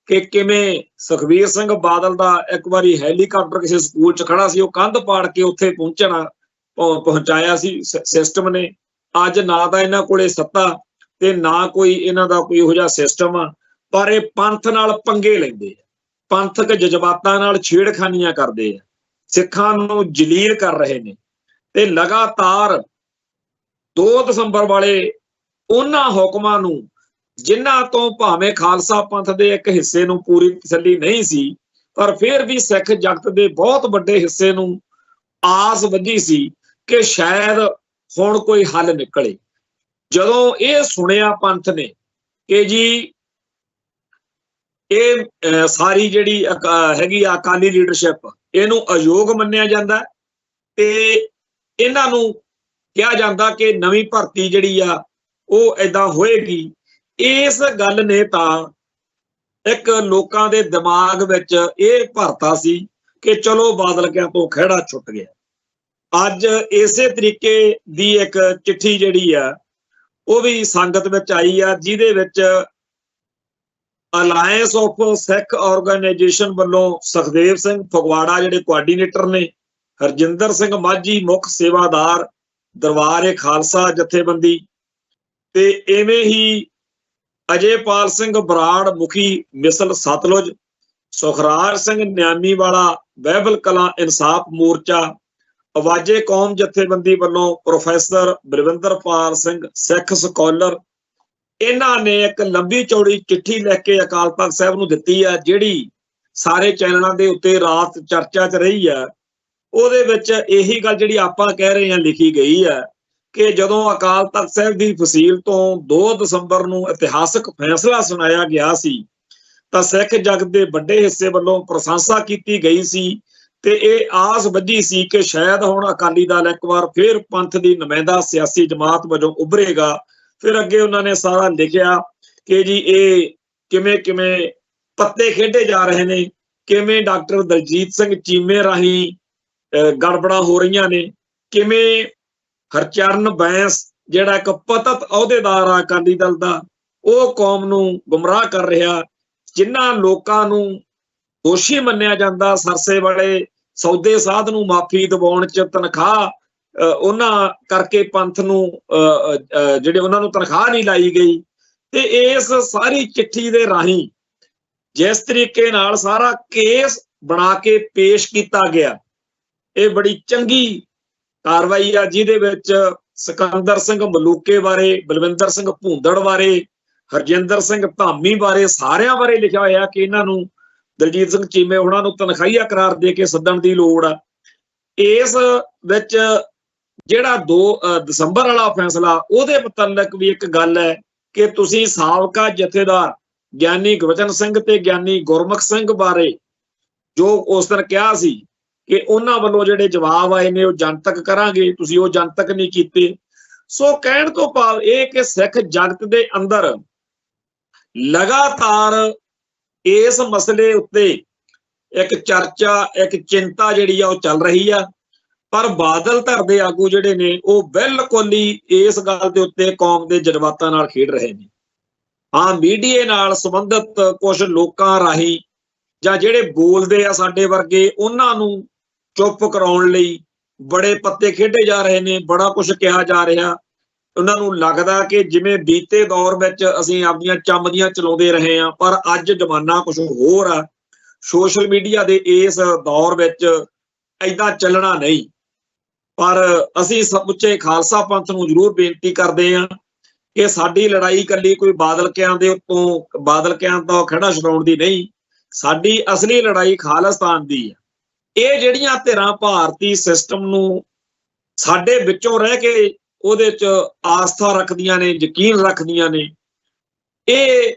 ਕਿ ਕਿਵੇਂ ਸੁਖਬੀਰ ਸਿੰਘ ਬਾਦਲ ਦਾ ਇੱਕ ਵਾਰੀ ਹੈਲੀਕਾਪਟਰ ਕਿਸੇ ਸਕੂਲ 'ਚ ਖੜਾ ਸੀ, ਉਹ ਕੰਧ ਪਾੜ ਕੇ ਉੱਥੇ ਪਹੁੰਚਾਇਆ ਸੀ ਸਿਸਟਮ ਨੇ। ਅੱਜ ਨਾ ਤਾਂ ਇਹਨਾਂ ਕੋਲੇ ਸੱਤਾ ਤੇ ਨਾ ਕੋਈ ਇਹਨਾਂ ਦਾ ਕੋਈ ਇਹੋ ਜਿਹਾ ਸਿਸਟਮ ਆ, ਪਰ ਇਹ ਪੰਥ ਨਾਲ ਪੰਗੇ ਲੈਂਦੇ ਆ, ਪੰਥਕ ਜਜ਼ਬਾਤਾਂ ਨਾਲ ਛੇੜਖਾਨੀਆਂ ਕਰਦੇ ਆ, ਸਿੱਖਾਂ ਨੂੰ ਜਲੀਲ ਕਰ ਰਹੇ ਨੇ। ਤੇ ਲਗਾਤਾਰ 2 ਦਸੰਬਰ ਵਾਲੇ ਉਹਨਾਂ ਹੁਕਮਾਂ ਨੂੰ ਜਿਨ੍ਹਾਂ ਤੋਂ ਭਾਵੇਂ ਖਾਲਸਾ ਪੰਥ ਦੇ ਇੱਕ ਹਿੱਸੇ ਨੂੰ ਪੂਰੀ ਤਸੱਲੀ ਨਹੀਂ ਸੀ, ਪਰ ਫਿਰ ਵੀ ਸਿੱਖ ਜਗਤ ਦੇ ਬਹੁਤ ਵੱਡੇ ਹਿੱਸੇ ਨੂੰ ਆਸ ਵੱਝੀ ਸੀ ਕਿ ਸ਼ਾਇਦ ਹੁਣ ਕੋਈ ਹੱਲ ਨਿਕਲੇ। ਜਦੋਂ ਇਹ ਸੁਣਿਆ ਪੰਥ ਨੇ ਕਿ ਜੀ ਇਹ ਸਾਰੀ ਜਿਹੜੀ ਹੈਗੀ ਆ ਅਕਾਲੀ ਲੀਡਰਸ਼ਿਪ, ਇਹਨੂੰ ਅਯੋਗ ਮੰਨਿਆ ਜਾਂਦਾ ਤੇ ਇਹਨਾਂ ਨੂੰ ਕਿਹਾ ਜਾਂਦਾ ਕਿ ਨਵੀਂ ਭਰਤੀ ਜਿਹੜੀ ਆ ਉਹ ਏਦਾਂ ਹੋਏਗੀ, ਇਸ ਗੱਲ ਨੇ ਤਾਂ ਇੱਕ ਲੋਕਾਂ ਦੇ ਦਿਮਾਗ ਵਿੱਚ ਇਹ ਭਰਤਾ ਸੀ ਕਿ ਚਲੋ ਬਾਦਲ ਕਿਆਂ ਤੋਂ ਖਹਿੜਾ ਛੁੱਟ ਗਿਆ। ਅੱਜ ਇਸੇ ਤਰੀਕੇ ਦੀ ਇੱਕ ਚਿੱਠੀ ਜਿਹੜੀ ਆ ਉਹ ਵੀ ਸੰਗਤ ਵਿੱਚ ਆਈ ਆ, ਜਿਹਦੇ ਵਿੱਚ ਅਲਾਇੰਸ ਆਫ ਸਿੱਖ ਆਰਗੇਨਾਈਜੇਸ਼ਨ ਵੱਲੋਂ ਸੁਖਦੇਵ ਸਿੰਘ ਫਗਵਾੜਾ ਜਿਹੜੇ ਕੋਆਰਡੀਨੇਟਰ ਨੇ, ਹਰਜਿੰਦਰ ਸਿੰਘ ਮਾਝੀ ਮੁੱਖ ਸੇਵਾਦਾਰ ਦਰਬਾਰ ਖਾਲਸਾ ਜਥੇਬੰਦੀ, ਤੇ ਇਵੇਂ ਹੀ ਅਜੇਪਾਲ ਸਿੰਘ ਬਰਾੜ ਮੁਖੀ ਮਿਸਲ ਸਤਲੁਜ, ਸੁਖਰਾਜ ਸਿੰਘ ਨਿਆਮੀ ਵਾਲਾ ਬਾਈਬਲ ਕਲਾਂ ਇਨਸਾਫ ਮੋਰਚਾ, ਆਵਾਜ਼ੇ ਕੌਮ ਜਥੇਬੰਦੀ ਵੱਲੋਂ ਪ੍ਰੋਫੈਸਰ ਬਲਵਿੰਦਰਪਾਲ ਸਿੰਘ ਸਿੱਖ ਸਕਾਲਰ, ਇਹਨਾਂ ਨੇ ਇੱਕ ਲੰਬੀ ਚੌੜੀ ਚਿੱਠੀ ਲਿਖ ਕੇ ਅਕਾਲ ਤਖਤ ਸਾਹਿਬ ਨੂੰ ਦਿੱਤੀ ਆ, ਜਿਹੜੀ ਸਾਰੇ ਚੈਨਲਾਂ ਦੇ ਉੱਤੇ ਰਾਤ ਚਰਚਾ 'ਚ ਰਹੀ ਆ। ਉਹਦੇ ਵਿੱਚ ਇਹੀ ਗੱਲ ਜਿਹੜੀ ਆਪਾਂ ਕਹਿ ਰਹੇ ਹਾਂ ਲਿਖੀ ਗਈ ਆ ਕਿ ਜਦੋਂ ਅਕਾਲ ਤਖਤ ਸਾਹਿਬ ਦੀ ਫਸੀਲ ਤੋਂ 2 ਦਸੰਬਰ ਨੂੰ ਇਤਿਹਾਸਕ ਫੈਸਲਾ ਸੁਣਾਇਆ ਗਿਆ ਸੀ ਤਾਂ ਸਿੱਖ ਜਗਤ ਦੇ ਵੱਡੇ ਹਿੱਸੇ ਵੱਲੋਂ ਪ੍ਰਸ਼ੰਸਾ ਕੀਤੀ ਗਈ ਸੀ ਤੇ ਇਹ ਆਸ ਵੱਝੀ ਸੀ ਕਿ ਸ਼ਾਇਦ ਹੁਣ ਅਕਾਲੀ ਦਲ ਇੱਕ ਵਾਰ ਫਿਰ ਪੰਥ ਦੀ ਨੁਮਾਇੰਦਾ ਸਿਆਸੀ ਜਮਾਤ ਵਜੋਂ ਉੱਭਰੇਗਾ। ਫਿਰ ਅੱਗੇ ਉਹਨਾਂ ਨੇ ਸਾਰਾ ਲਿਖਿਆ ਕਿ ਜੀ ਇਹ ਕਿਵੇਂ ਕਿਵੇਂ ਪੱਤੇ ਖੇਡੇ ਜਾ ਰਹੇ ਨੇ, ਕਿਵੇਂ ਡਾਕਟਰ ਦਲਜੀਤ ਸਿੰਘ ਚੀਮੇ ਰਾਹੀਂ ਗੜਬੜਾਂ ਹੋ ਰਹੀਆਂ ਨੇ, ਕਿਵੇਂ ਹਰਚਰਨ ਬੈਂਸ ਜਿਹੜਾ ਇੱਕ ਪਤਤ ਅਹੁਦੇਦਾਰ ਆ ਅਕਾਲੀ ਦਲ ਦਾ, ਉਹ ਕੌਮ ਨੂੰ ਗੁੰਮਰਾਹ ਕਰ ਰਿਹਾ। ਜਿਨ੍ਹਾਂ ਲੋਕਾਂ ਨੂੰ ਦੋਸ਼ੀ ਮੰਨਿਆ ਜਾਂਦਾ ਸਰਸੇ ਵਾਲੇ ਸੌਦੇ ਸਾਧ ਨੂੰ ਮਾਫੀ ਦਿਵਾਉਣ 'ਚ ਤਨਖਾਹ ਉਹਨਾਂ ਕਰਕੇ ਪੰਥ ਨੂੰ ਜਿਹੜੇ ਉਹਨਾਂ ਨੂੰ ਤਨਖਾਹ ਨਹੀਂ ਲਾਈ ਗਈ। ਤੇ ਇਸ ਸਾਰੀ ਚਿੱਠੀ ਦੇ ਰਾਹੀਂ ਜਿਸ ਤਰੀਕੇ ਨਾਲ ਸਾਰਾ ਕੇਸ ਬਣਾ ਕੇ ਪੇਸ਼ ਕੀਤਾ ਗਿਆ, ਇਹ ਬੜੀ ਚੰਗੀ ਕਾਰਵਾਈ ਆ, ਜਿਹਦੇ ਵਿੱਚ ਸਿਕੰਦਰ ਸਿੰਘ ਮਲੂਕੇ ਬਾਰੇ, ਬਲਵਿੰਦਰ ਸਿੰਘ ਭੂੰਦੜ ਬਾਰੇ, ਹਰਜਿੰਦਰ ਸਿੰਘ ਧਾਮੀ ਬਾਰੇ, ਸਾਰਿਆਂ ਬਾਰੇ ਲਿਖਿਆ ਹੋਇਆ ਕਿ ਇਹਨਾਂ ਨੂੰ ਦਲਜੀਤ ਸਿੰਘ ਚੀਮੇ ਉਹਨਾਂ ਨੂੰ ਤਨਖਾਹੀਆ ਕਰਾਰ ਦੇ ਕੇ ਸੱਦਣ ਦੀ ਲੋੜ ਆ। ਇਸ ਵਿੱਚ ਜਿਹੜਾ 2 ਦਸੰਬਰ ਵਾਲਾ ਫੈਸਲਾ, ਉਹਦੇ ਮੁਤਲਕ ਵੀ ਇੱਕ ਗੱਲ ਹੈ ਕਿ ਤੁਸੀਂ ਸਾਬਕਾ ਜਥੇਦਾਰ ਗਿਆਨੀ ਗੁਰਬਚਨ ਸਿੰਘ ਤੇ ਗਿਆਨੀ ਗੁਰਮੁਖ ਸਿੰਘ ਬਾਰੇ ਜੋ ਉਸ ਦਿਨ ਕਿਹਾ ਸੀ ਕਿ ਉਹਨਾਂ ਵੱਲੋਂ ਜਿਹੜੇ ਜਵਾਬ ਆਏ ਨੇ ਉਹ ਜਨਤਕ ਕਰਾਂਗੇ, ਤੁਸੀਂ ਉਹ ਜਨਤਕ ਨਹੀਂ ਕੀਤੇ। ਸੋ ਕਹਿਣ ਤੋਂ ਭਾਵ ਇਹ ਕਿ ਸਿੱਖ ਜਗਤ ਦੇ ਅੰਦਰ ਲਗਾਤਾਰ ਇਸ ਮਸਲੇ ਉੱਤੇ ਇੱਕ ਚਰਚਾ, ਇੱਕ ਚਿੰਤਾ ਜਿਹੜੀ ਆ ਉਹ ਚੱਲ ਰਹੀ ਆ, ਪਰ ਬਾਦਲ ਧਿਰ ਦੇ ਆਗੂ ਜਿਹੜੇ ਨੇ ਉਹ ਬਿਲਕੁਲ ਹੀ ਇਸ ਗੱਲ ਦੇ ਉੱਤੇ ਕੌਮ ਦੇ ਜਜ਼ਬਾਤਾਂ ਨਾਲ ਖੇਡ ਰਹੇ ਨੇ। ਹਾਂ, ਮੀਡੀਆ ਨਾਲ ਸੰਬੰਧਿਤ ਕੁਝ ਲੋਕਾਂ ਰਾਹੀਂ ਜਾਂ ਜਿਹੜੇ ਬੋਲਦੇ ਆ ਸਾਡੇ ਵਰਗੇ, ਉਹਨਾਂ ਨੂੰ ਚੁੱਪ ਕਰਾਉਣ ਲਈ ਬੜੇ ਪੱਤੇ ਖੇਡੇ ਜਾ ਰਹੇ ਨੇ, ਬੜਾ ਕੁਝ ਕਿਹਾ ਜਾ ਰਿਹਾ। ਉਹਨਾਂ ਨੂੰ ਲੱਗਦਾ ਕਿ ਜਿਵੇਂ ਬੀਤੇ ਦੌਰ ਵਿੱਚ ਅਸੀਂ ਆਪਣੀਆਂ ਚੰਮਦੀਆਂ ਚਲਾਉਂਦੇ ਰਹੇ ਹਾਂ, ਪਰ ਅੱਜ ਜ਼ਮਾਨਾ ਕੁਝ ਹੋਰ ਆ। ਸੋਸ਼ਲ ਮੀਡੀਆ ਦੇ ਇਸ ਦੌਰ ਵਿੱਚ ਏਦਾਂ ਚੱਲਣਾ ਨਹੀਂ। ਪਰ ਅਸੀਂ ਸਮੁੱਚੇ ਖਾਲਸਾ ਪੰਥ ਨੂੰ ਜ਼ਰੂਰ ਬੇਨਤੀ ਕਰਦੇ ਹਾਂ ਕਿ ਸਾਡੀ ਲੜਾਈ ਇਕੱਲੀ ਕੋਈ ਬਾਦਲਕਿਆਂ ਦੇ ਉੱਤੋਂ ਬਾਦਲਕਿਆਂ ਤੋਂ ਖੜਾ ਛਡਾਉਣ ਦੀ ਨਹੀਂ, ਸਾਡੀ ਅਸਲੀ ਲੜਾਈ ਖਾਲਿਸਤਾਨ ਦੀ ਹੈ। ਇਹ ਜਿਹੜੀਆਂ ਧਿਰਾਂ ਭਾਰਤੀ ਸਿਸਟਮ ਨੂੰ ਸਾਡੇ ਵਿੱਚੋਂ ਰਹਿ ਕੇ ਉਹਦੇ 'ਚ ਆਸਥਾ ਰੱਖਦੀਆਂ ਨੇ, ਯਕੀਨ ਰੱਖਦੀਆਂ ਨੇ, ਇਹ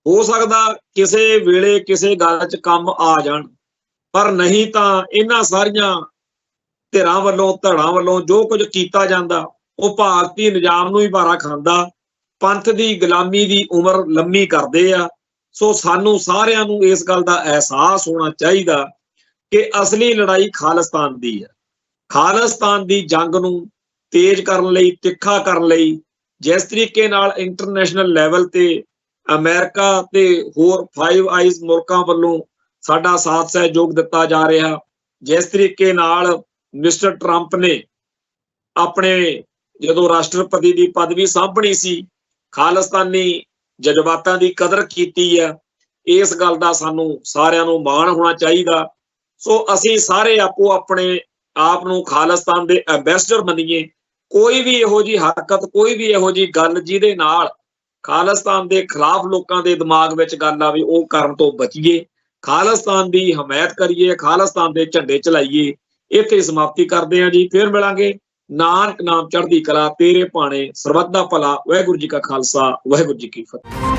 ਹੋ ਸਕਦਾ ਕਿਸੇ ਵੇਲੇ ਕਿਸੇ ਗੱਲ 'ਚ ਕੰਮ ਆ ਜਾਣ, ਪਰ ਨਹੀਂ ਤਾਂ ਇਹਨਾਂ ਸਾਰੀਆਂ ਧਿਰਾਂ ਵੱਲੋਂ, ਧੜਾਂ ਵੱਲੋਂ ਜੋ ਕੁਝ ਕੀਤਾ ਜਾਂਦਾ ਉਹ ਭਾਰਤੀ ਨਿਜ਼ਾਮ ਨੂੰ ਹੀ ਭਾਰਾ ਖਾਂਦਾ, ਪੰਥ ਦੀ ਗੁਲਾਮੀ ਦੀ ਉਮਰ ਲੰਮੀ ਕਰਦੇ ਆ। ਸੋ ਸਾਨੂੰ ਸਾਰਿਆਂ ਨੂੰ ਇਸ ਗੱਲ ਦਾ ਅਹਿਸਾਸ ਹੋਣਾ ਚਾਹੀਦਾ ਕਿ ਅਸਲੀ ਲੜਾਈ ਖਾਲਿਸਤਾਨ ਦੀ ਹੈ। ਖਾਲਿਸਤਾਨ ਦੀ ਜੰਗ ਨੂੰ ਤੇਜ਼ ਕਰਨ ਲਈ, ਤਿੱਖਾ ਕਰਨ ਲਈ ਜਿਸ ਤਰੀਕੇ ਨਾਲ ਇੰਟਰਨੈਸ਼ਨਲ ਲੈਵਲ ਤੇ ਅਮਰੀਕਾ ਤੇ ਹੋਰ ਫਾਈਵ ਆਈਜ਼ ਮੁਲਕਾਂ ਵੱਲੋਂ ਸਾਡਾ ਸਾਥ ਸਹਿਯੋਗ ਦਿੱਤਾ ਜਾ ਰਿਹਾ, ਜਿਸ ਤਰੀਕੇ ਨਾਲ ਮਿਸਟਰ ਟਰੰਪ ਨੇ ਆਪਣੇ ਜਦੋਂ ਰਾਸ਼ਟਰਪਤੀ ਦੀ ਪਦਵੀ ਸਾਂਭਣੀ ਸੀ ਖਾਲਿਸਤਾਨੀ ਜਜ਼ਬਾਤਾਂ ਦੀ ਕਦਰ ਕੀਤੀ ਹੈ, ਇਸ ਗੱਲ ਦਾ ਸਾਨੂੰ ਸਾਰਿਆਂ ਨੂੰ ਮਾਣ ਹੋਣਾ ਚਾਹੀਦਾ। ਸੋ ਅਸੀਂ ਸਾਰੇ ਆਪੋ ਆਪਣੇ ਆਪ ਨੂੰ ਖਾਲਿਸਤਾਨ ਦੇ ਐਂਬੈਸਡਰ ਬਣੀਏ। ਕੋਈ ਵੀ ਇਹੋ ਜਿਹੀ ਹਰਕਤ, ਕੋਈ ਵੀ ਇਹੋ ਜਿਹੀ ਗੱਲ ਜਿਹਦੇ ਨਾਲ ਖਾਲਿਸਤਾਨ ਦੇ ਖਿਲਾਫ ਲੋਕਾਂ ਦੇ ਦਿਮਾਗ ਵਿੱਚ ਗੱਲ ਆਵੇ, ਉਹ ਕਰਨ ਤੋਂ ਬਚੀਏ। ਖਾਲਿਸਤਾਨ ਦੀ ਹਮਾਇਤ ਕਰੀਏ, ਖਾਲਿਸਤਾਨ ਦੇ ਝੰਡੇ ਚਲਾਈਏ। ਇੱਥੇ ਸਮਾਪਤੀ ਕਰਦੇ ਹਾਂ ਜੀ, ਫਿਰ ਮਿਲਾਂਗੇ। ਨਾਨਕ ਨਾਮ ਚੜ੍ਹਦੀ ਕਲਾ, ਤੇਰੇ ਭਾਣੇ ਸਰਬੱਤ ਦਾ ਭਲਾ। ਵਾਹਿਗੁਰੂ ਜੀ ਕਾ ਖਾਲਸਾ, ਵਾਹਿਗੁਰੂ ਜੀ ਕੀ ਫਤਿਹ।